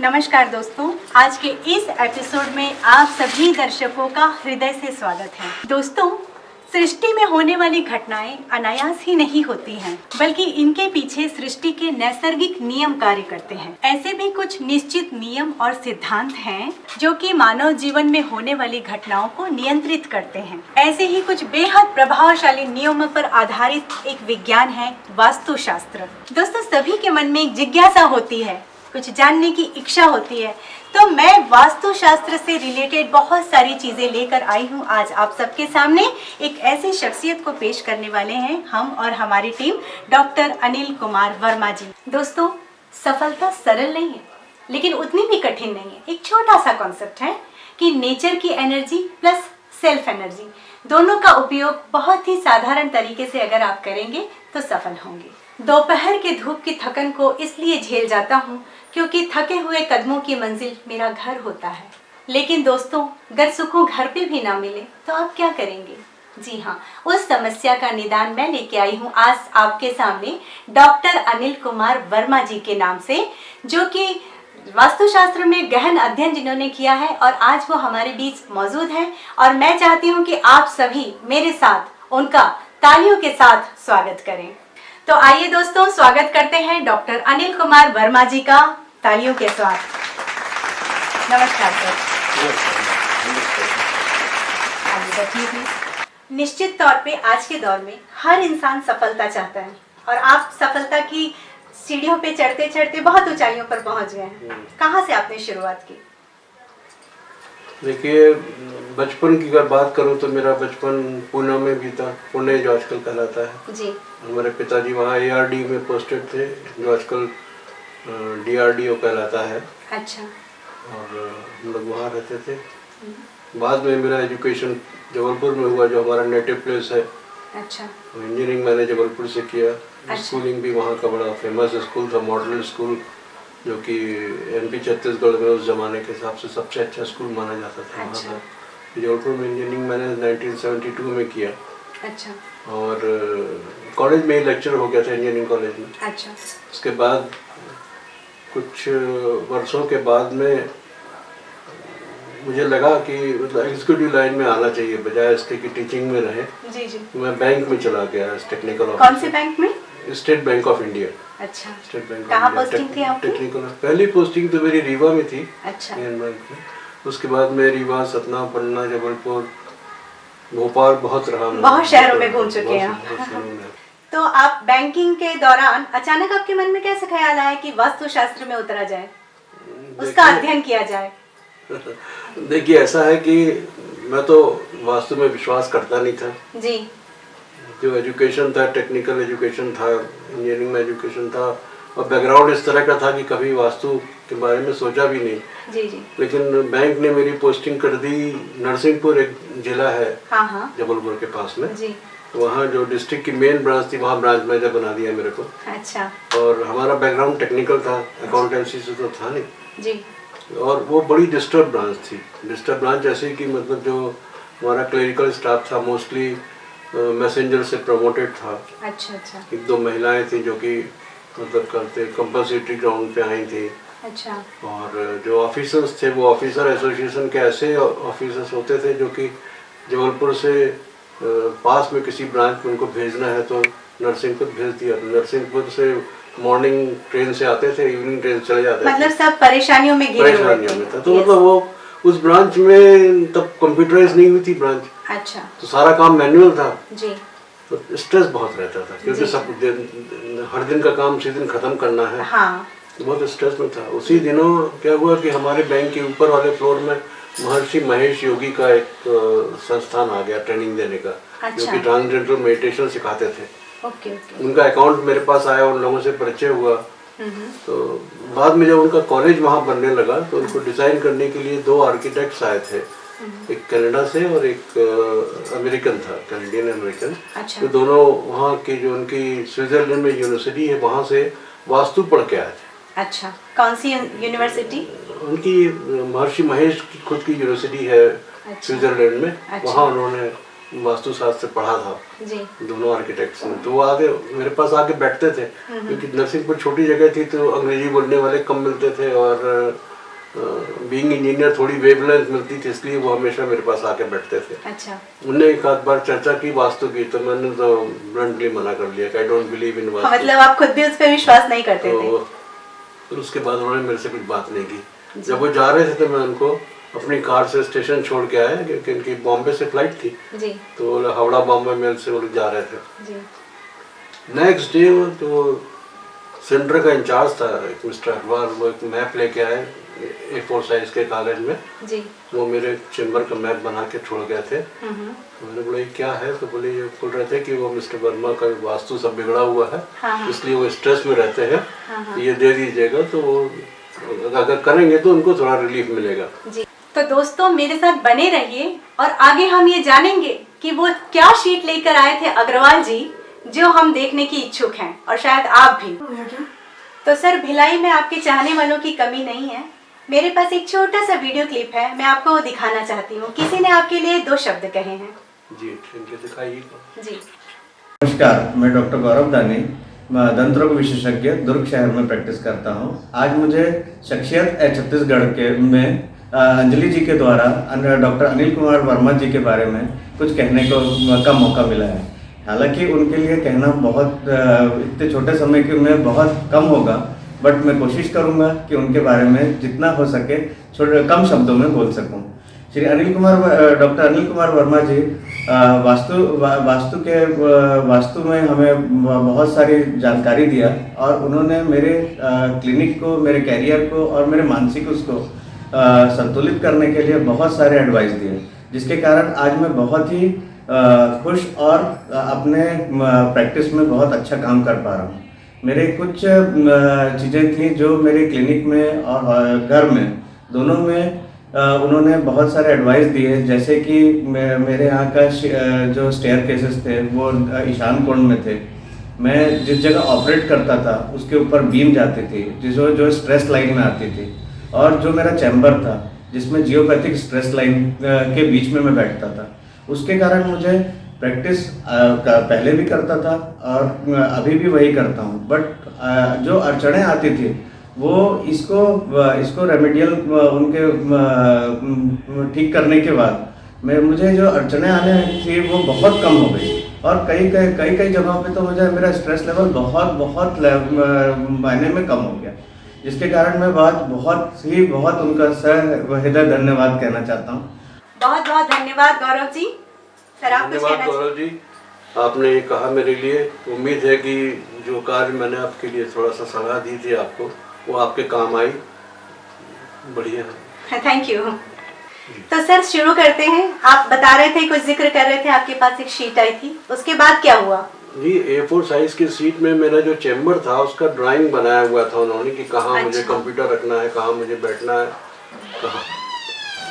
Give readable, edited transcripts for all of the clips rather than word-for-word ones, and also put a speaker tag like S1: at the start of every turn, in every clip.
S1: नमस्कार दोस्तों, आज के इस एपिसोड में आप सभी दर्शकों का हृदय से स्वागत है। दोस्तों, सृष्टि में होने वाली घटनाएं अनायास ही नहीं होती हैं, बल्कि इनके पीछे सृष्टि के नैसर्गिक नियम कार्य करते हैं। ऐसे भी कुछ निश्चित नियम और सिद्धांत हैं जो कि मानव जीवन में होने वाली घटनाओं को नियंत्रित करते हैं। ऐसे ही कुछ बेहद प्रभावशाली नियमों पर आधारित एक विज्ञान है वास्तुशास्त्र। दोस्तों, सभी के मन में एक जिज्ञासा होती है, कुछ जानने की इच्छा होती है, तो मैं वास्तुशास्त्र से रिलेटेड बहुत सारी चीजें लेकर आई हूँ। आज आप सबके सामने एक ऐसी शख्सियत को पेश करने वाले हैं हम और हमारी टीम, डॉक्टर अनिल कुमार वर्मा जी। दोस्तों, सफलता सरल नहीं है, लेकिन उतनी भी कठिन नहीं है। एक छोटा सा कॉन्सेप्ट है कि नेचर की एनर्जी प्लस सेल्फ एनर्जी दोनों का उपयोग बहुत ही साधारण तरीके से अगर आप करेंगे तो सफल होंगे। दोपहर के धूप की थकन को इसलिए झेल जाता हूँ क्योंकि थके हुए कदमों की मंजिल मेरा घर होता है। लेकिन दोस्तों, अगर सुकून घर पे भी ना मिले तो आप क्या करेंगे? जी हाँ, उस समस्या का निदान मैं लेके आई हूँ आज आपके सामने डॉक्टर अनिल कुमार वर्मा जी के नाम से, जो कि वास्तुशास्त्र में गहन अध्ययन जिन्होंने किया है और आज वो हमारे बीच मौजूद हैं। और मैं चाहती हूँ कि आप सभी मेरे साथ उनका तालियों के साथ स्वागत करें। तो आइए दोस्तों, स्वागत करते हैं डॉक्टर अनिल कुमार वर्मा जी का तालियों के साथ। नमस्कार सर। निश्चित तौर पे आज के दौर में हर इंसान सफलता चाहता है और आप सफलता की सीढ़ियों पे चढ़ते चढ़ते बहुत ऊंचाइयों पर पहुंच गए हैं। कहाँ से आपने शुरुआत की?
S2: देखिए, बचपन की अगर बात करूं तो मेरा बचपन पुणे में भी था। पुणे जो आजकल कहलाता है
S1: जी।
S2: हमारे पिताजी वहाँ ARD में पोस्टेड थे, जो आजकल DRDO कहलाता है।
S1: अच्छा।
S2: और हम लोग वहाँ रहते थे। बाद में मेरा एजुकेशन जबलपुर में हुआ, जो हमारा नेटिव प्लेस है।
S1: अच्छा।
S2: इंजीनियरिंग मैंने जबलपुर से किया।
S1: अच्छा।
S2: स्कूलिंग भी वहाँ का बड़ा फेमस स्कूल था, मॉडल स्कूल, जो कि MP छत्तीसगढ़ में उस जमाने के हिसाब से सबसे अच्छा स्कूल माना जाता था।
S1: अच्छा।
S2: वहाँ का जबलपुर में इंजीनियरिंग मैंने 1972 में किया।
S1: अच्छा।
S2: और कॉलेज में ही लेक्चर हो गया था, इंजीनियरिंग कॉलेज में।
S1: अच्छा।
S2: उसके बाद कुछ वर्षों के बाद में मुझे लगा कि मतलब एग्जीक्यूटिव लाइन में आना चाहिए, बजाय इसके कि टीचिंग में रहे।
S1: जी जी।
S2: मैं बैंक में चला गया, टेक्निकल ऑफिसर।
S1: कौन से बैंक में?
S2: State bank of India.
S1: अच्छा।
S2: State bank.
S1: कहाँ पोस्टिंग थी आपकी?
S2: टेक्निकल। पहली पोस्टिंग तो मेरी रीवा में थी।
S1: अच्छा।
S2: इंडियन बैंक में। उसके बाद मैं रीवा, सतना, पन्ना, जबलपुर, भोपाल बहुत रहा।
S1: बहुत शहरों में घूम चुके हैं। तो आप बैंकिंग के दौरान अचानक आपके मन में कैसे ख्याल आया कि वास्तुशास्त्र में उतरा जाए, उसका अध्ययन किया जाए?
S2: देखिए, ऐसा है कि मैं तो वास्तु में विश्वास करता नहीं था
S1: जी।
S2: जो एजुकेशन था, टेक्निकल एजुकेशन था, इंजीनियरिंग में एजुकेशन था, और बैकग्राउंड इस तरह का था कि कभी वास्तु के बारे में सोचा भी नहीं।
S1: जी जी।
S2: लेकिन बैंक ने मेरी पोस्टिंग कर दी नरसिंहपुर, एक जिला है।
S1: हाँ हाँ।
S2: जबलपुर के पास में
S1: जी।
S2: वहाँ जो डिस्ट्रिक्ट की मेन ब्रांच थी, वहाँ ब्रांच मैनेजर बना दिया मेरे को।
S1: अच्छा।
S2: और हमारा बैकग्राउंड टेक्निकल था, अकाउंटेंसी से तो था नहीं
S1: जी।
S2: और वो बड़ी डिस्टर्ब ब्रांच थी। डिस्टर्ब ब्रांच ऐसे कि मतलब जो हमारा क्लरिकल स्टाफ था मोस्टली मैसेंजर से प्रमोटेड था।
S1: अच्छा अच्छा।
S2: एक दो महिलाएं थी जो कि मतलब करते कंपल्सरी ग्राउंड पे आई थी।
S1: अच्छा।
S2: और जो ऑफिसर्स थे वो ऑफिसर एसोसिएशन के ऐसे ऑफिसर्स होते थे जो कि जबलपुर से पास में किसी ब्रांच में उनको भेजना है तो नरसिंहपुर भेज दिया। नरसिंहपुर से मॉर्निंग ट्रेन से आते थे, इवनिंग ट्रेन से चले जाते थे।
S1: मतलब सब परेशानियों में घिरे हुए थे।
S2: तो मतलब वो उस ब्रांच में तब कंप्यूटराइज नहीं हुई थी ब्रांच।
S1: अच्छा।
S2: तो सारा काम मैनुअल था।
S1: जी।
S2: तो स्ट्रेस बहुत रहता था क्योंकि सब हर दिन का काम उसी दिन खत्म करना है।
S1: हाँ।
S2: तो बहुत स्ट्रेस में था। उसी दिनों क्या हुआ कि हमारे बैंक के ऊपर वाले फ्लोर में महर्षि महेश योगी का एक संस्थान आ गया ट्रेनिंग देने का।
S1: अच्छा।
S2: जो कि ट्रांसजेंडर मेडिटेशन सिखाते थे।
S1: Okay okay.
S2: उनका अकाउंट मेरे पास आया, उन लोगों से परिचय हुआ। तो बाद में जब उनका कॉलेज वहाँ बनने लगा तो उनको डिजाइन करने के लिए दो आर्किटेक्ट्स आए थे, एक कनाडा से और एक अमेरिकन था, कैनेडियन अमेरिकन।
S1: अच्छा।
S2: तो दोनों वहाँ की जो उनकी स्विट्जरलैंड में यूनिवर्सिटी है वहाँ से वास्तु पढ़ के आए थे।
S1: अच्छा। कौन सी यूनिवर्सिटी?
S2: उनकी महर्षि महेश की खुद की यूनिवर्सिटी है। अच्छा। स्विट्जरलैंड में। अच्छा। वहाँ उन्होंने वास्तुशास्त्र पढ़ा था। जी। दोनों आर्किटेक्ट्स ने। तो वो आगे मेरे पास आके बैठते थे क्योंकि नरसिंहपुर छोटी जगह थी तो अंग्रेजी बोलने वाले कम मिलते थे और बीइंग इंजीनियर थोड़ी वेवलेंथ मिलती थी, इसलिए वो हमेशा मेरे पास आके बैठते थे।
S1: अच्छा।
S2: उनने एक आध बार चर्चा की वास्तु की, तो मैंने तो ब्लंटली मना कर लिया कि I don't believe in vastu.
S1: मतलब आप खुद भी उस पर विश्वास नहीं करते थे?
S2: तो उसके बाद उन्होंने मेरे से कुछ बात नहीं की। जब वो जा रहे थे तो मैं उनको अपनी कार से स्टेशन छोड़ के आया, क्योंकि उनकी बॉम्बे से फ्लाइट थी
S1: जी।
S2: तो हावड़ा बॉम्बे मेल से वो लोग जा रहे थे
S1: जी।
S2: Next day. तो सेंटर का इंचार्ज था एक मिस्टर अखबार, वो एक मैप लेके आए A4 साइज के कागज में
S1: जी।
S2: वो मेरे चेम्बर का मैप बना के छोड़ गए थे। तो मैंने बोला ये क्या है, तो बोले ये बोल रहे थे कि वो मिस्टर वर्मा का वास्तु सब बिगड़ा हुआ है,
S1: हाँ।
S2: इसलिए वो स्ट्रेस में रहते हैं।
S1: हाँ।
S2: तो ये दे दीजिएगा, तो वो अगर करेंगे तो उनको थोड़ा रिलीफ मिलेगा।
S1: जी। तो दोस्तों मेरे साथ बने रहिए और आगे हम ये जानेंगे कि वो क्या शीट लेकर आए थे अग्रवाल जी, जो हम देखने की इच्छुक हैं और शायद आप भी। तो सर, भिलाई में आपके चाहने वालों की कमी नहीं है। मेरे पास एक छोटा सा वीडियो क्लिप है, मैं आपको वो दिखाना चाहती हूँ। किसी ने आपके लिए 2 शब्द कहे हैं।
S2: जी ठीक है, दिखाइए।
S1: जी।
S3: नमस्कार, मैं डॉक्टर गौरव दानी, दंत रोग विशेषज्ञ, दुर्ग शहर में प्रैक्टिस करता हूँ। आज मुझे शख्सियत छत्तीसगढ़ के में अंजलि जी के द्वारा डॉक्टर अनिल कुमार वर्मा जी के बारे में कुछ कहने का मौका मिला है। हालांकि उनके लिए कहना बहुत इतने छोटे समय के में बहुत कम होगा, बट मैं कोशिश करूंगा कि उनके बारे में जितना हो सके कम शब्दों में बोल सकूं। श्री डॉक्टर अनिल कुमार वर्मा जी वास्तु में हमें बहुत सारी जानकारी दिया और उन्होंने मेरे क्लिनिक को, मेरे कैरियर को और मेरे मानसिक उसको संतुलित करने के लिए बहुत सारे एडवाइस दिए, जिसके कारण आज मैं बहुत ही खुश और अपने प्रैक्टिस में बहुत अच्छा काम कर पा रहा हूँ। मेरे कुछ चीज़ें थी जो मेरे क्लिनिक में और घर में दोनों में उन्होंने बहुत सारे एडवाइस दिए, जैसे कि मेरे यहाँ का जो स्टेयर केसेस थे वो ईशान कोण में थे। मैं जिस जगह ऑपरेट करता था उसके ऊपर बीम जाती थी जो स्ट्रेस लाइन में आती थी, और जो मेरा चैम्बर था जिसमें जियोपैथिक स्ट्रेस लाइन के बीच में मैं बैठता था, उसके कारण मुझे प्रैक्टिस पहले भी करता था और अभी भी वही करता हूँ। बट जो अड़चनें आती थी वो इसको रेमेडियल उनके ठीक करने के बाद मुझे जो अड़चनें आने थी वो बहुत कम हो गई, और कई जगहों पे तो मुझे मेरा स्ट्रेस लेवल बहुत मायने में कम हो गया, जिसके कारण मैं बहुत उनका हृदय धन्यवाद कहना चाहता हूँ।
S1: बहुत बहुत धन्यवाद गौरव जी। सर, आप कुछ कहना?
S2: गौरव जी, आपने ये कहा मेरे लिए, उम्मीद है कि जो कार्य मैंने आपके लिए थोड़ा सा सलाह दी थी आपको, वो आपके काम आई। बढ़िया है,
S1: थैंक यू। तो सर शुरू करते हैं। आप बता रहे थे, कुछ जिक्र कर रहे थे, आपके पास एक शीट आई थी, उसके बाद क्या हुआ?
S2: जी, A4 साइज की शीट में मेरा जो चैम्बर था उसका ड्राइंग बनाया हुआ था उन्होंने कि कहाँ मुझे कंप्यूटर रखना है, कहाँ मुझे बैठना है,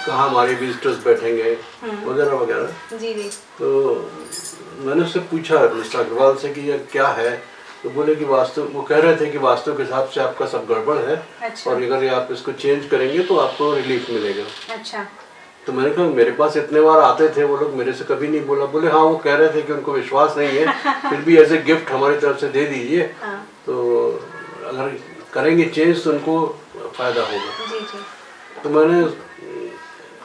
S2: कहाँ हमारे विजिटर्स बैठेंगे, वगैरह वगैरह।
S1: जी जी।
S2: तो मैंने उससे पूछा मिस्टर अग्रवाल से कि ये क्या है, तो बोले कि वो कह रहे थे कि वास्तु के हिसाब से आपका सब गड़बड़ है।
S1: अच्छा।
S2: और अगर आप इसको चेंज करेंगे तो आपको रिलीफ मिलेगा।
S1: अच्छा।
S2: तो मैंने कहा मेरे पास इतने बार आते थे वो लोग, मेरे से कभी नहीं बोला। बोले हाँ, वो कह रहे थे कि उनको विश्वास नहीं है, फिर भी एज ए गिफ्ट हमारी तरफ से दे दीजिए।
S1: हाँ।
S2: तो अगर करेंगे चेंज तो उनको फायदा होगा।
S1: जी जी।
S2: तो मैंने,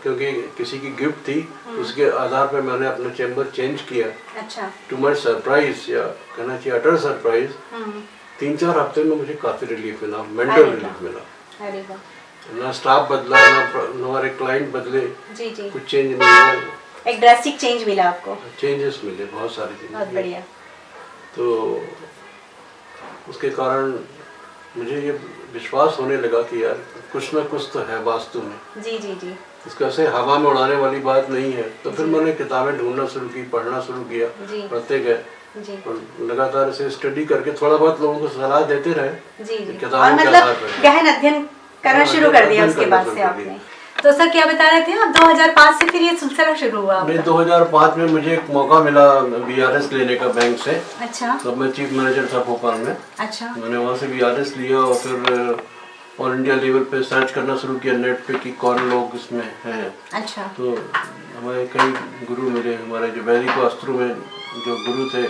S2: क्योंकि किसी की गिफ्ट थी, उसके आधार पर मैंने अपना चैम्बर चेंज किया। अच्छा। टू माय सरप्राइज, या कहना चाहिए अटर सरप्राइज, 3-4 हफ्ते में मुझे काफी रिलीफ मिला, मेंटल रिलीफ मिला।
S1: अरे वाह।
S2: ना स्टाफ बदला, ना हमारे क्लाइंट बदले। जी जी। कुछ चेंज नहीं हुआ।
S1: एक ड्रास्टिक चेंज मिला आपको?
S2: चेंजेस मिले, बहुत सारे चेंजेस।
S1: बहुत बढ़िया।
S2: तो उसके कारण मुझे ये विश्वास होने लगा कि यार कुछ ना कुछ तो है वास्तु में। जी जी जी। इसका से हवा में उड़ाने वाली बात नहीं है। तो फिर मैंने किताबें ढूंढना शुरू की, पढ़ना शुरू किया, पढ़ते गए और लगातार इसे स्टडी करके थोड़ा बहुत लोगों को सलाह देते रहे। जी जी। और
S1: मतलब गहन अध्ययन करना शुरू कर दिया उसके बाद से आपने। तो सर क्या बता रहे थे आप, 2005 से फिर ये सिलसिला शुरू हुआ?
S2: नहीं, 2005 में मुझे एक मौका मिला BRS लेने का बैंक से।
S1: अच्छा।
S2: तब मैं चीफ मैनेजर था भोपाल में। अच्छा। मैंने वहाँ से BRS लिया और फिर ऑल इंडिया लेवल पे सर्च करना शुरू किया नेट पे कि कौन लोग इसमें हैं। अच्छा। तो हमारे कई गुरु मिले, हमारे जो वैदिक वास्तु में जो गुरु थे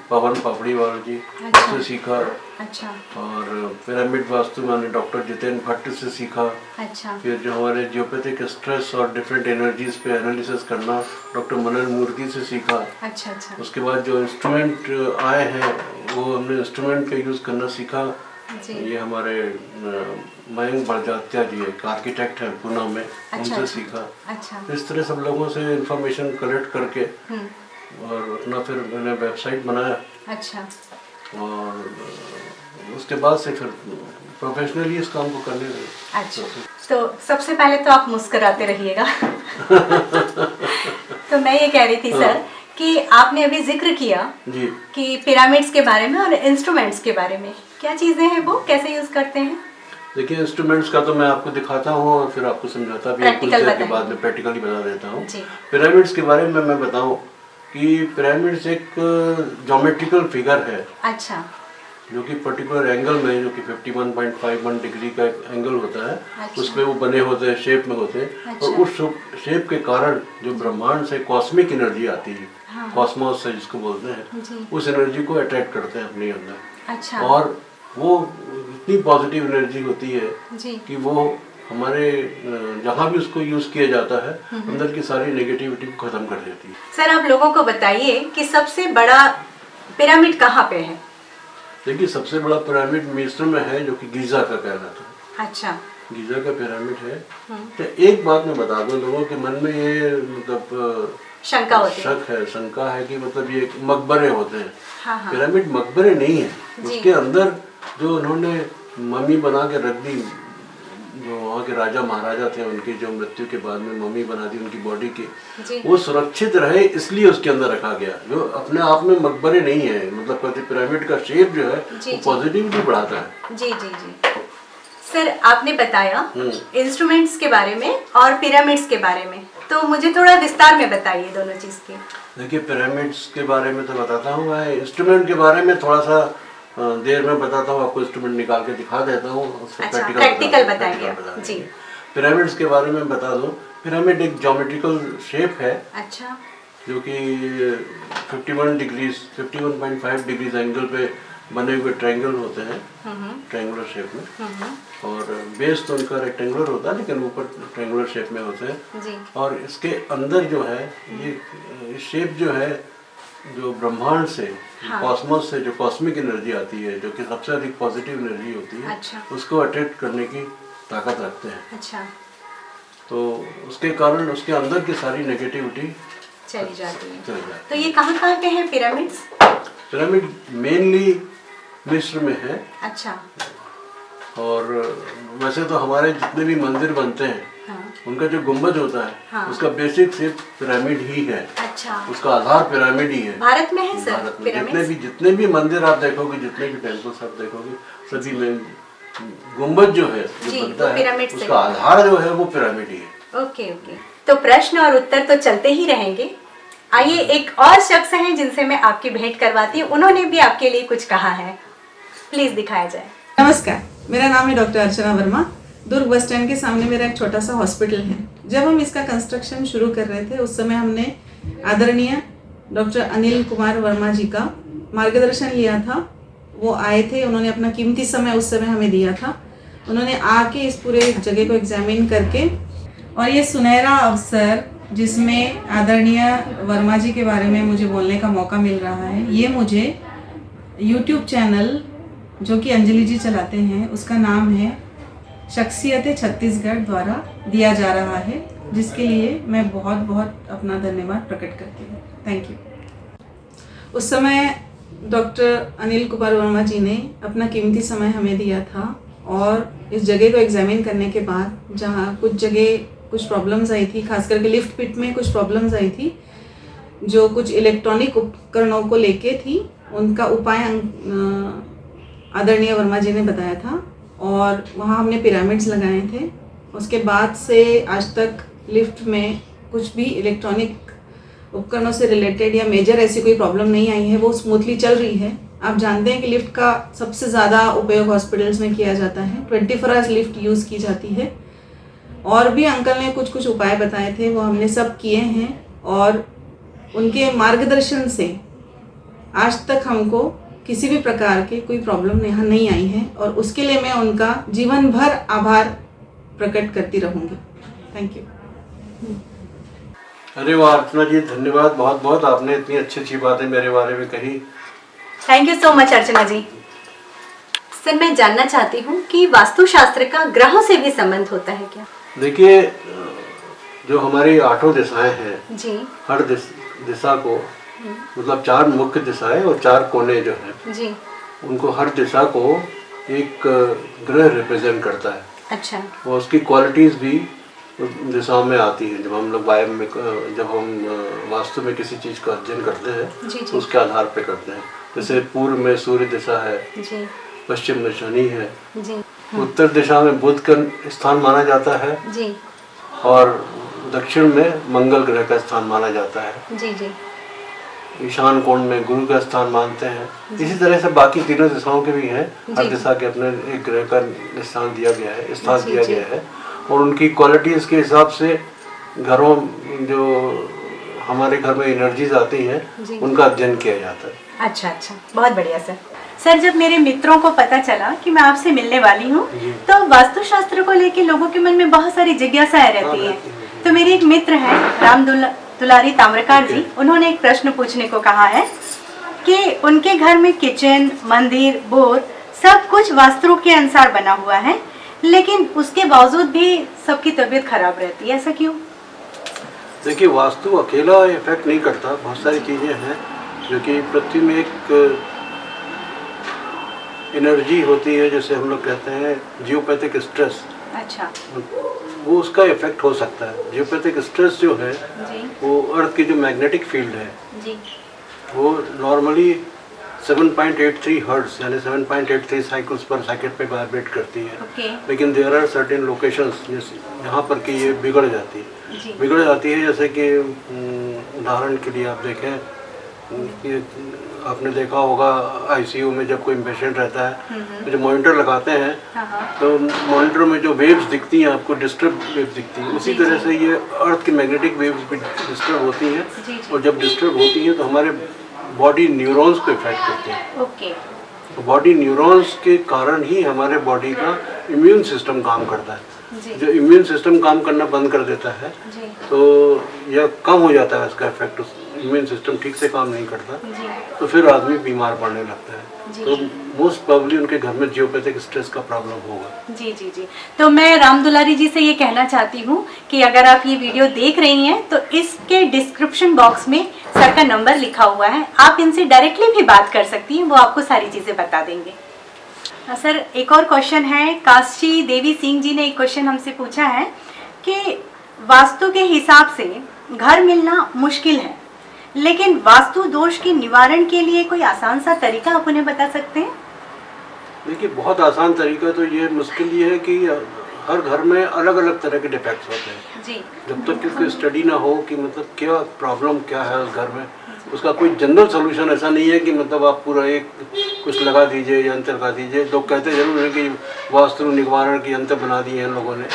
S2: पवन पापड़ीवाल जी
S1: अच्छा।
S2: से सीखा।
S1: अच्छा
S2: और पिरामिड वास्तु मैंने डॉक्टर जितेंद्र भट्ट से सीखा।
S1: अच्छा
S2: फिर जो हमारे जियोपैथिक स्ट्रेस और डिफरेंट एनर्जीज पे एनालिसिस करना डॉक्टर मनन मूर्ति से सीखा।
S1: अच्छा अच्छा
S2: उसके बाद जो इंस्ट्रूमेंट आए हैं वो हमने इंस्ट्रूमेंट का यूज़ करना सीखा।
S1: जी।
S2: ये हमारे मयंक बड़जात्या जी एक आर्किटेक्ट हैं पुणे में,
S1: अच्छा,
S2: उनसे
S1: अच्छा।
S2: सीखा।
S1: अच्छा
S2: इस तरह सब लोगों से इंफॉर्मेशन कलेक्ट करके और अपना फिर मैंने वेबसाइट बनाया।
S1: अच्छा
S2: और उसके बाद से फिर प्रोफेशनली इस काम को करने लगे।
S1: अच्छा। तो सबसे पहले तो आप मुस्कुराते रहिएगा। तो मैं ये कह रही थी सर कि आपने अभी जिक्र किया
S2: जी
S1: कि पिरामिड्स के बारे में और इंस्ट्रूमेंट्स के बारे में, क्या चीज़ें हैं वो, कैसे यूज़ करते हैं?
S2: देखिए, इंस्ट्रूमेंट्स का तो मैं आपको दिखाता हूँ और फिर आपको समझाता भी हूँ, कुछ
S1: Practical
S2: देर के
S1: बताइए।
S2: बाद में प्रैक्टिकली बता देता हूँ।
S1: जी।
S2: पिरामिड्स के बारे में मैं बताऊँ कि पिरामिड्स एक ज्योमेट्रिकल फिगर है
S1: अच्छा
S2: जो कि पर्टिकुलर एंगल में, जो कि 51.51 डिग्री का एक एंगल होता है,
S1: अच्छा।
S2: उसमें वो बने होते हैं, शेप में होते हैं।
S1: अच्छा।
S2: और उस शेप के कारण जो ब्रह्मांड से कॉस्मिक एनर्जी आती है,
S1: हाँ।
S2: कॉस्मोस से जिसको बोलते हैं,
S1: जी।
S2: उस एनर्जी को अट्रैक्ट करते हैं अपने अंदर।
S1: अच्छा।
S2: और वो इतनी पॉजिटिव एनर्जी होती है
S1: जी।
S2: कि वो हमारे जहाँ भी उसको यूज़ किया जाता है अंदर की सारी नेगेटिविटी को ख़त्म कर देती है।
S1: सर आप लोगों को बताइए कि सबसे बड़ा पिरामिड कहाँ पे है?
S2: देखिए, सबसे बड़ा पिरामिड मिस्र में है, जो कि गीज़ा का कहलाता है।
S1: अच्छा।
S2: गीज़ा का पिरामिड है। तो एक बात मैं बता दूं, लोगों के मन में ये मतलब
S1: शंका होती है।
S2: शक है, शंका है कि मतलब ये मकबरे होते हैं।
S1: हाँ हाँ।
S2: पिरामिड मकबरे नहीं है।
S1: जी।
S2: उसके अंदर जो उन्होंने मम्मी बना के रख दी, जो वहाँ के राजा महाराजा थे, उनकी जो मृत्यु के बाद में मम्मी बना दी उनकी बॉडी की,
S1: जी।
S2: वो सुरक्षित रहे इसलिए उसके अंदर रखा गया। जो अपने आप में मकबरे नहीं है, मतलब कहते पिरामिड का शेप जो है
S1: जी,
S2: वो
S1: जी।
S2: पॉजिटिविटी बढ़ाता है।
S1: जी जी जी। सर आपने बताया इंस्ट्रूमेंट्स के बारे में और पिरामिड्स के बारे में, तो मुझे थोड़ा विस्तार में बताइए दोनों चीज़ के।
S2: देखिए, पिरामिड्स के बारे में तो बताता हूँ मैं, इंस्ट्रूमेंट के बारे में थोड़ा सा देर में बताता हूँ। आपको इंस्ट्रूमेंट निकाल के दिखा देता हूँ।
S1: अच्छा, प्रैक्टिकल बताएंगे आप। जी।
S2: पिरामिड्स के बारे में बता दूँ, पिरामिड एक ज्योमेट्रिकल शेप है
S1: अच्छा।
S2: जो कि 51.5 डिग्रीज एंगल पे बने हुए ट्रायंगल होते हैं, ट्रायंगुलर शेप में। और बेस तो उनका रेक्टेंगुलर होता है, लेकिन ऊपर ट्रायंगुलर शेप में होते हैं।
S1: जी।
S2: और इसके अंदर जो है ये शेप जो है, जो ब्रह्मांड से,
S1: हाँ।
S2: कॉस्मोस से जो कॉस्मिक एनर्जी आती है, जो कि सबसे अधिक पॉजिटिव एनर्जी होती है,
S1: अच्छा।
S2: उसको अट्रैक्ट करने की ताकत रखते हैं।
S1: अच्छा।
S2: तो उसके कारण उसके अंदर की सारी नेगेटिविटी
S1: चली जाती है।
S2: चली जाती
S1: तो ये कहाँ पे हैं पिरामिड्स?
S2: पिरामिड मेनली मिस्र में है।
S1: अच्छा।
S2: और वैसे तो हमारे जितने भी मंदिर बनते हैं,
S1: हाँ।
S2: उनका जो गुम्बद होता है,
S1: हाँ।
S2: उसका बेसिक शेप पिरामिड ही है।
S1: अच्छा।
S2: उसका आधार पिरामिड ही है।
S1: भारत में है सर
S2: भारत में
S1: पिरामिड्स?
S2: जितने भी मंदिर आप देखोगे, जितने भी टेम्पल्स आप देखोगे, सभी में गुम्बद जो है,
S1: जी,
S2: जो
S1: वो
S2: बनता है,
S1: पिरामिड से
S2: उसका आधार जो है वो पिरामिड ही है।
S1: Okay okay. तो प्रश्न और उत्तर तो चलते ही रहेंगे। आइए एक और शख्स हैं जिनसे मैं आपकी भेंट करवाती हूँ, उन्होंने भी आपके लिए कुछ कहा है, प्लीज दिखाया जाए।
S4: नमस्कार, मेरा नाम है डॉक्टर अर्चना वर्मा। दुर्ग बस स्टैंड के सामने मेरा एक छोटा सा हॉस्पिटल है। जब हम इसका कंस्ट्रक्शन शुरू कर रहे थे, उस समय हमने आदरणीय डॉक्टर अनिल कुमार वर्मा जी का मार्गदर्शन लिया था। वो आए थे, उन्होंने अपना कीमती समय उस समय हमें दिया था। उन्होंने आके इस पूरे जगह को एग्जामिन करके, और ये सुनहरा अवसर जिसमें आदरणीय वर्मा जी के बारे में मुझे बोलने का मौका मिल रहा है, ये मुझे यूट्यूब चैनल जो कि अंजलि जी चलाते हैं, उसका नाम है शख्सियत छत्तीसगढ़ द्वारा दिया जा रहा है, जिसके लिए मैं बहुत बहुत अपना धन्यवाद प्रकट करती हूँ। Thank you. उस समय डॉक्टर अनिल कुमार वर्मा जी ने अपना कीमती समय हमें दिया था, और इस जगह को एग्जामिन करने के बाद, जहाँ कुछ जगह कुछ प्रॉब्लम्स आई थी, खास करके लिफ्ट पिट में कुछ प्रॉब्लम्स आई थी जो कुछ इलेक्ट्रॉनिक उपकरणों को लेके थी, उनका उपाय आदरणीय वर्मा जी ने बताया था, और वहाँ हमने पिरामिड्स लगाए थे। उसके बाद से आज तक लिफ्ट में कुछ भी इलेक्ट्रॉनिक उपकरणों से रिलेटेड या मेजर ऐसी कोई प्रॉब्लम नहीं आई है, वो स्मूथली चल रही है। आप जानते हैं कि लिफ्ट का सबसे ज़्यादा उपयोग हॉस्पिटल्स में किया जाता है, 24 आवर्स लिफ्ट यूज़ की जाती है। और भी अंकल ने कुछ कुछ उपाय बताए थे, वो हमने सब किए हैं, और उनके मार्गदर्शन से आज तक हमको किसी भी प्रकार की कोई प्रॉब्लम यहाँ नहीं आई है और उसके लिए मैं उनका जीवन भर आभार प्रकट करती रहूँगी। Thank you.
S2: अरे वाह अर्चना जी, धन्यवाद बहुत बहुत, आपने इतनी अच्छी अच्छी बातें मेरे बारे में कही।
S1: Thank you so much Archana ji. Sir मैं जानना चाहती हूँ कि वास्तुशास्त्र का ग्रहों से भी संबंध होता है क्या?
S2: देखिए, जो हमारी 8 दिशाएं हैं
S1: जी
S2: हर दिशा को, मतलब 4 मुख्य दिशाएं और 4 कोने जो हैं,
S1: जी
S2: उनको हर दिशा को एक ग्रह रिप्रेजेंट करता है।
S1: अच्छा
S2: और उसकी क्वालिटीज़ भी दिशाओं में आती है। जब हम लोग जब हम वास्तु में किसी चीज़ का अध्ययन करते हैं
S1: जी, जी।
S2: तो उसके आधार पे करते हैं। जैसे पूर्व में सूर्य दिशा है,
S1: जी
S2: पश्चिम में शनि है,
S1: जी
S2: उत्तर दिशा में बुध का स्थान माना जाता है
S1: जी
S2: और दक्षिण में मंगल ग्रह का स्थान माना जाता है।
S1: जी जी
S2: ईशान कोण में गुरु का स्थान मानते हैं। इसी तरह से बाकी तीनों दिशाओं के भी हैं। हर दिशा के अपने एक ग्रह का स्थान दिया गया है और उनकी क्वालिटीज़ के हिसाब से घरों, जो हमारे घर में एनर्जीज आती हैं, उनका अध्ययन किया जाता है।
S1: अच्छा अच्छा, बहुत बढ़िया सर। सर जब मेरे मित्रों को पता चला कि मैं आपसे मिलने वाली हूँ तो वास्तुशास्त्र को लेके लोगों के मन में बहुत सारी जिज्ञासाएं रहती हैं। तो मेरे एक मित्र हैं राम दुलारी ताम्रकार जी, उन्होंने एक प्रश्न पूछने को कहा है कि उनके घर में किचन, मंदिर, बोर सब कुछ वास्तु के अनुसार बना हुआ है, लेकिन उसके बावजूद भी सबकी तबीयत खराब रहती है, ऐसा क्यों?
S2: देखिए, वास्तु अकेला इफेक्ट नहीं करता। बहुत सारी चीज़ें हैं जो कि पृथ्वी में एक एनर्जी होती है, जैसे हम लोग कहते हैं जियोपैथिक स्ट्रेस।
S1: अच्छा,
S2: वो उसका इफेक्ट हो सकता है। जियोपैथिक स्ट्रेस जो है
S1: जी
S2: वो अर्थ की जो मैग्नेटिक फील्ड है
S1: जी
S2: वो नॉर्मली 7.83 हर्ट्ज यानी 7.83 साइकिल्स पर सेकंड पे वाइब्रेट करती है।
S1: ओके
S2: लेकिन देयर आर सर्टेन लोकेशंस यहाँ पर कि ये बिगड़ जाती है।
S1: जी
S2: बिगड़ जाती है जैसे कि उदाहरण के लिए आप देखें कि आपने देखा होगा आईसीयू में जब कोई पेशेंट रहता है तो जो मॉनिटर लगाते हैं
S1: हाँ हाँ
S2: तो मॉनिटर में जो वेव्स दिखती हैं आपको डिस्टर्ब वेव्स दिखती हैं। उसी तरह से ये अर्थ की मैग्नेटिक वेव्स भी डिस्टर्ब होती हैं
S1: जी
S2: और जब डिस्टर्ब होती हैं तो हमारे बॉडी न्यूरॉन्स को इफेक्ट करते हैं।
S1: ओके
S2: तो बॉडी न्यूरॉन्स के कारण ही हमारे बॉडी का इम्यून सिस्टम काम करता है।
S1: जी
S2: जो इम्यून सिस्टम काम करना बंद कर देता है
S1: जी
S2: तो यह कम हो जाता है इसका इफेक्ट, इम्यून सिस्टम ठीक से काम नहीं करता
S1: जी
S2: तो फिर आदमी बीमार पड़ने लगता है।
S1: जी।
S2: तो मोस्ट प्रोबेबली उनके घर में जियोपैथिक स्ट्रेस का प्रॉब्लम होगा।
S1: जी जी जी। तो मैं राम दुलारी जी से ये कहना चाहती हूँ कि अगर आप ये वीडियो देख रही हैं तो इसके डिस्क्रिप्शन बॉक्स में सर का नंबर लिखा हुआ है, आप इनसे डायरेक्टली भी बात कर सकती हैं, वो आपको सारी चीज़ें बता देंगे। सर एक और क्वेश्चन है, काशी देवी सिंह जी ने एक क्वेश्चन हमसे पूछा है कि वास्तु के हिसाब से घर मिलना मुश्किल है, लेकिन वास्तु दोष के निवारण के लिए कोई आसान सा तरीका आप उन्हें बता सकते हैं?
S2: देखिए, बहुत आसान तरीका तो ये मुश्किल ये है कि हर घर में अलग अलग तरह के डिफेक्ट्स होते हैं।
S1: जी
S2: जब तक कि स्टडी ना हो कि मतलब क्या प्रॉब्लम क्या है उस घर में, उसका कोई जनरल सोल्यूशन ऐसा नहीं है कि मतलब आप पूरा एक कुछ लगा दीजिए, यंत्र लगा दीजिए। लोग कहते जरूर हैं कि वास्तु निवारण के यंत्र बना दिए हैं लोगों ने,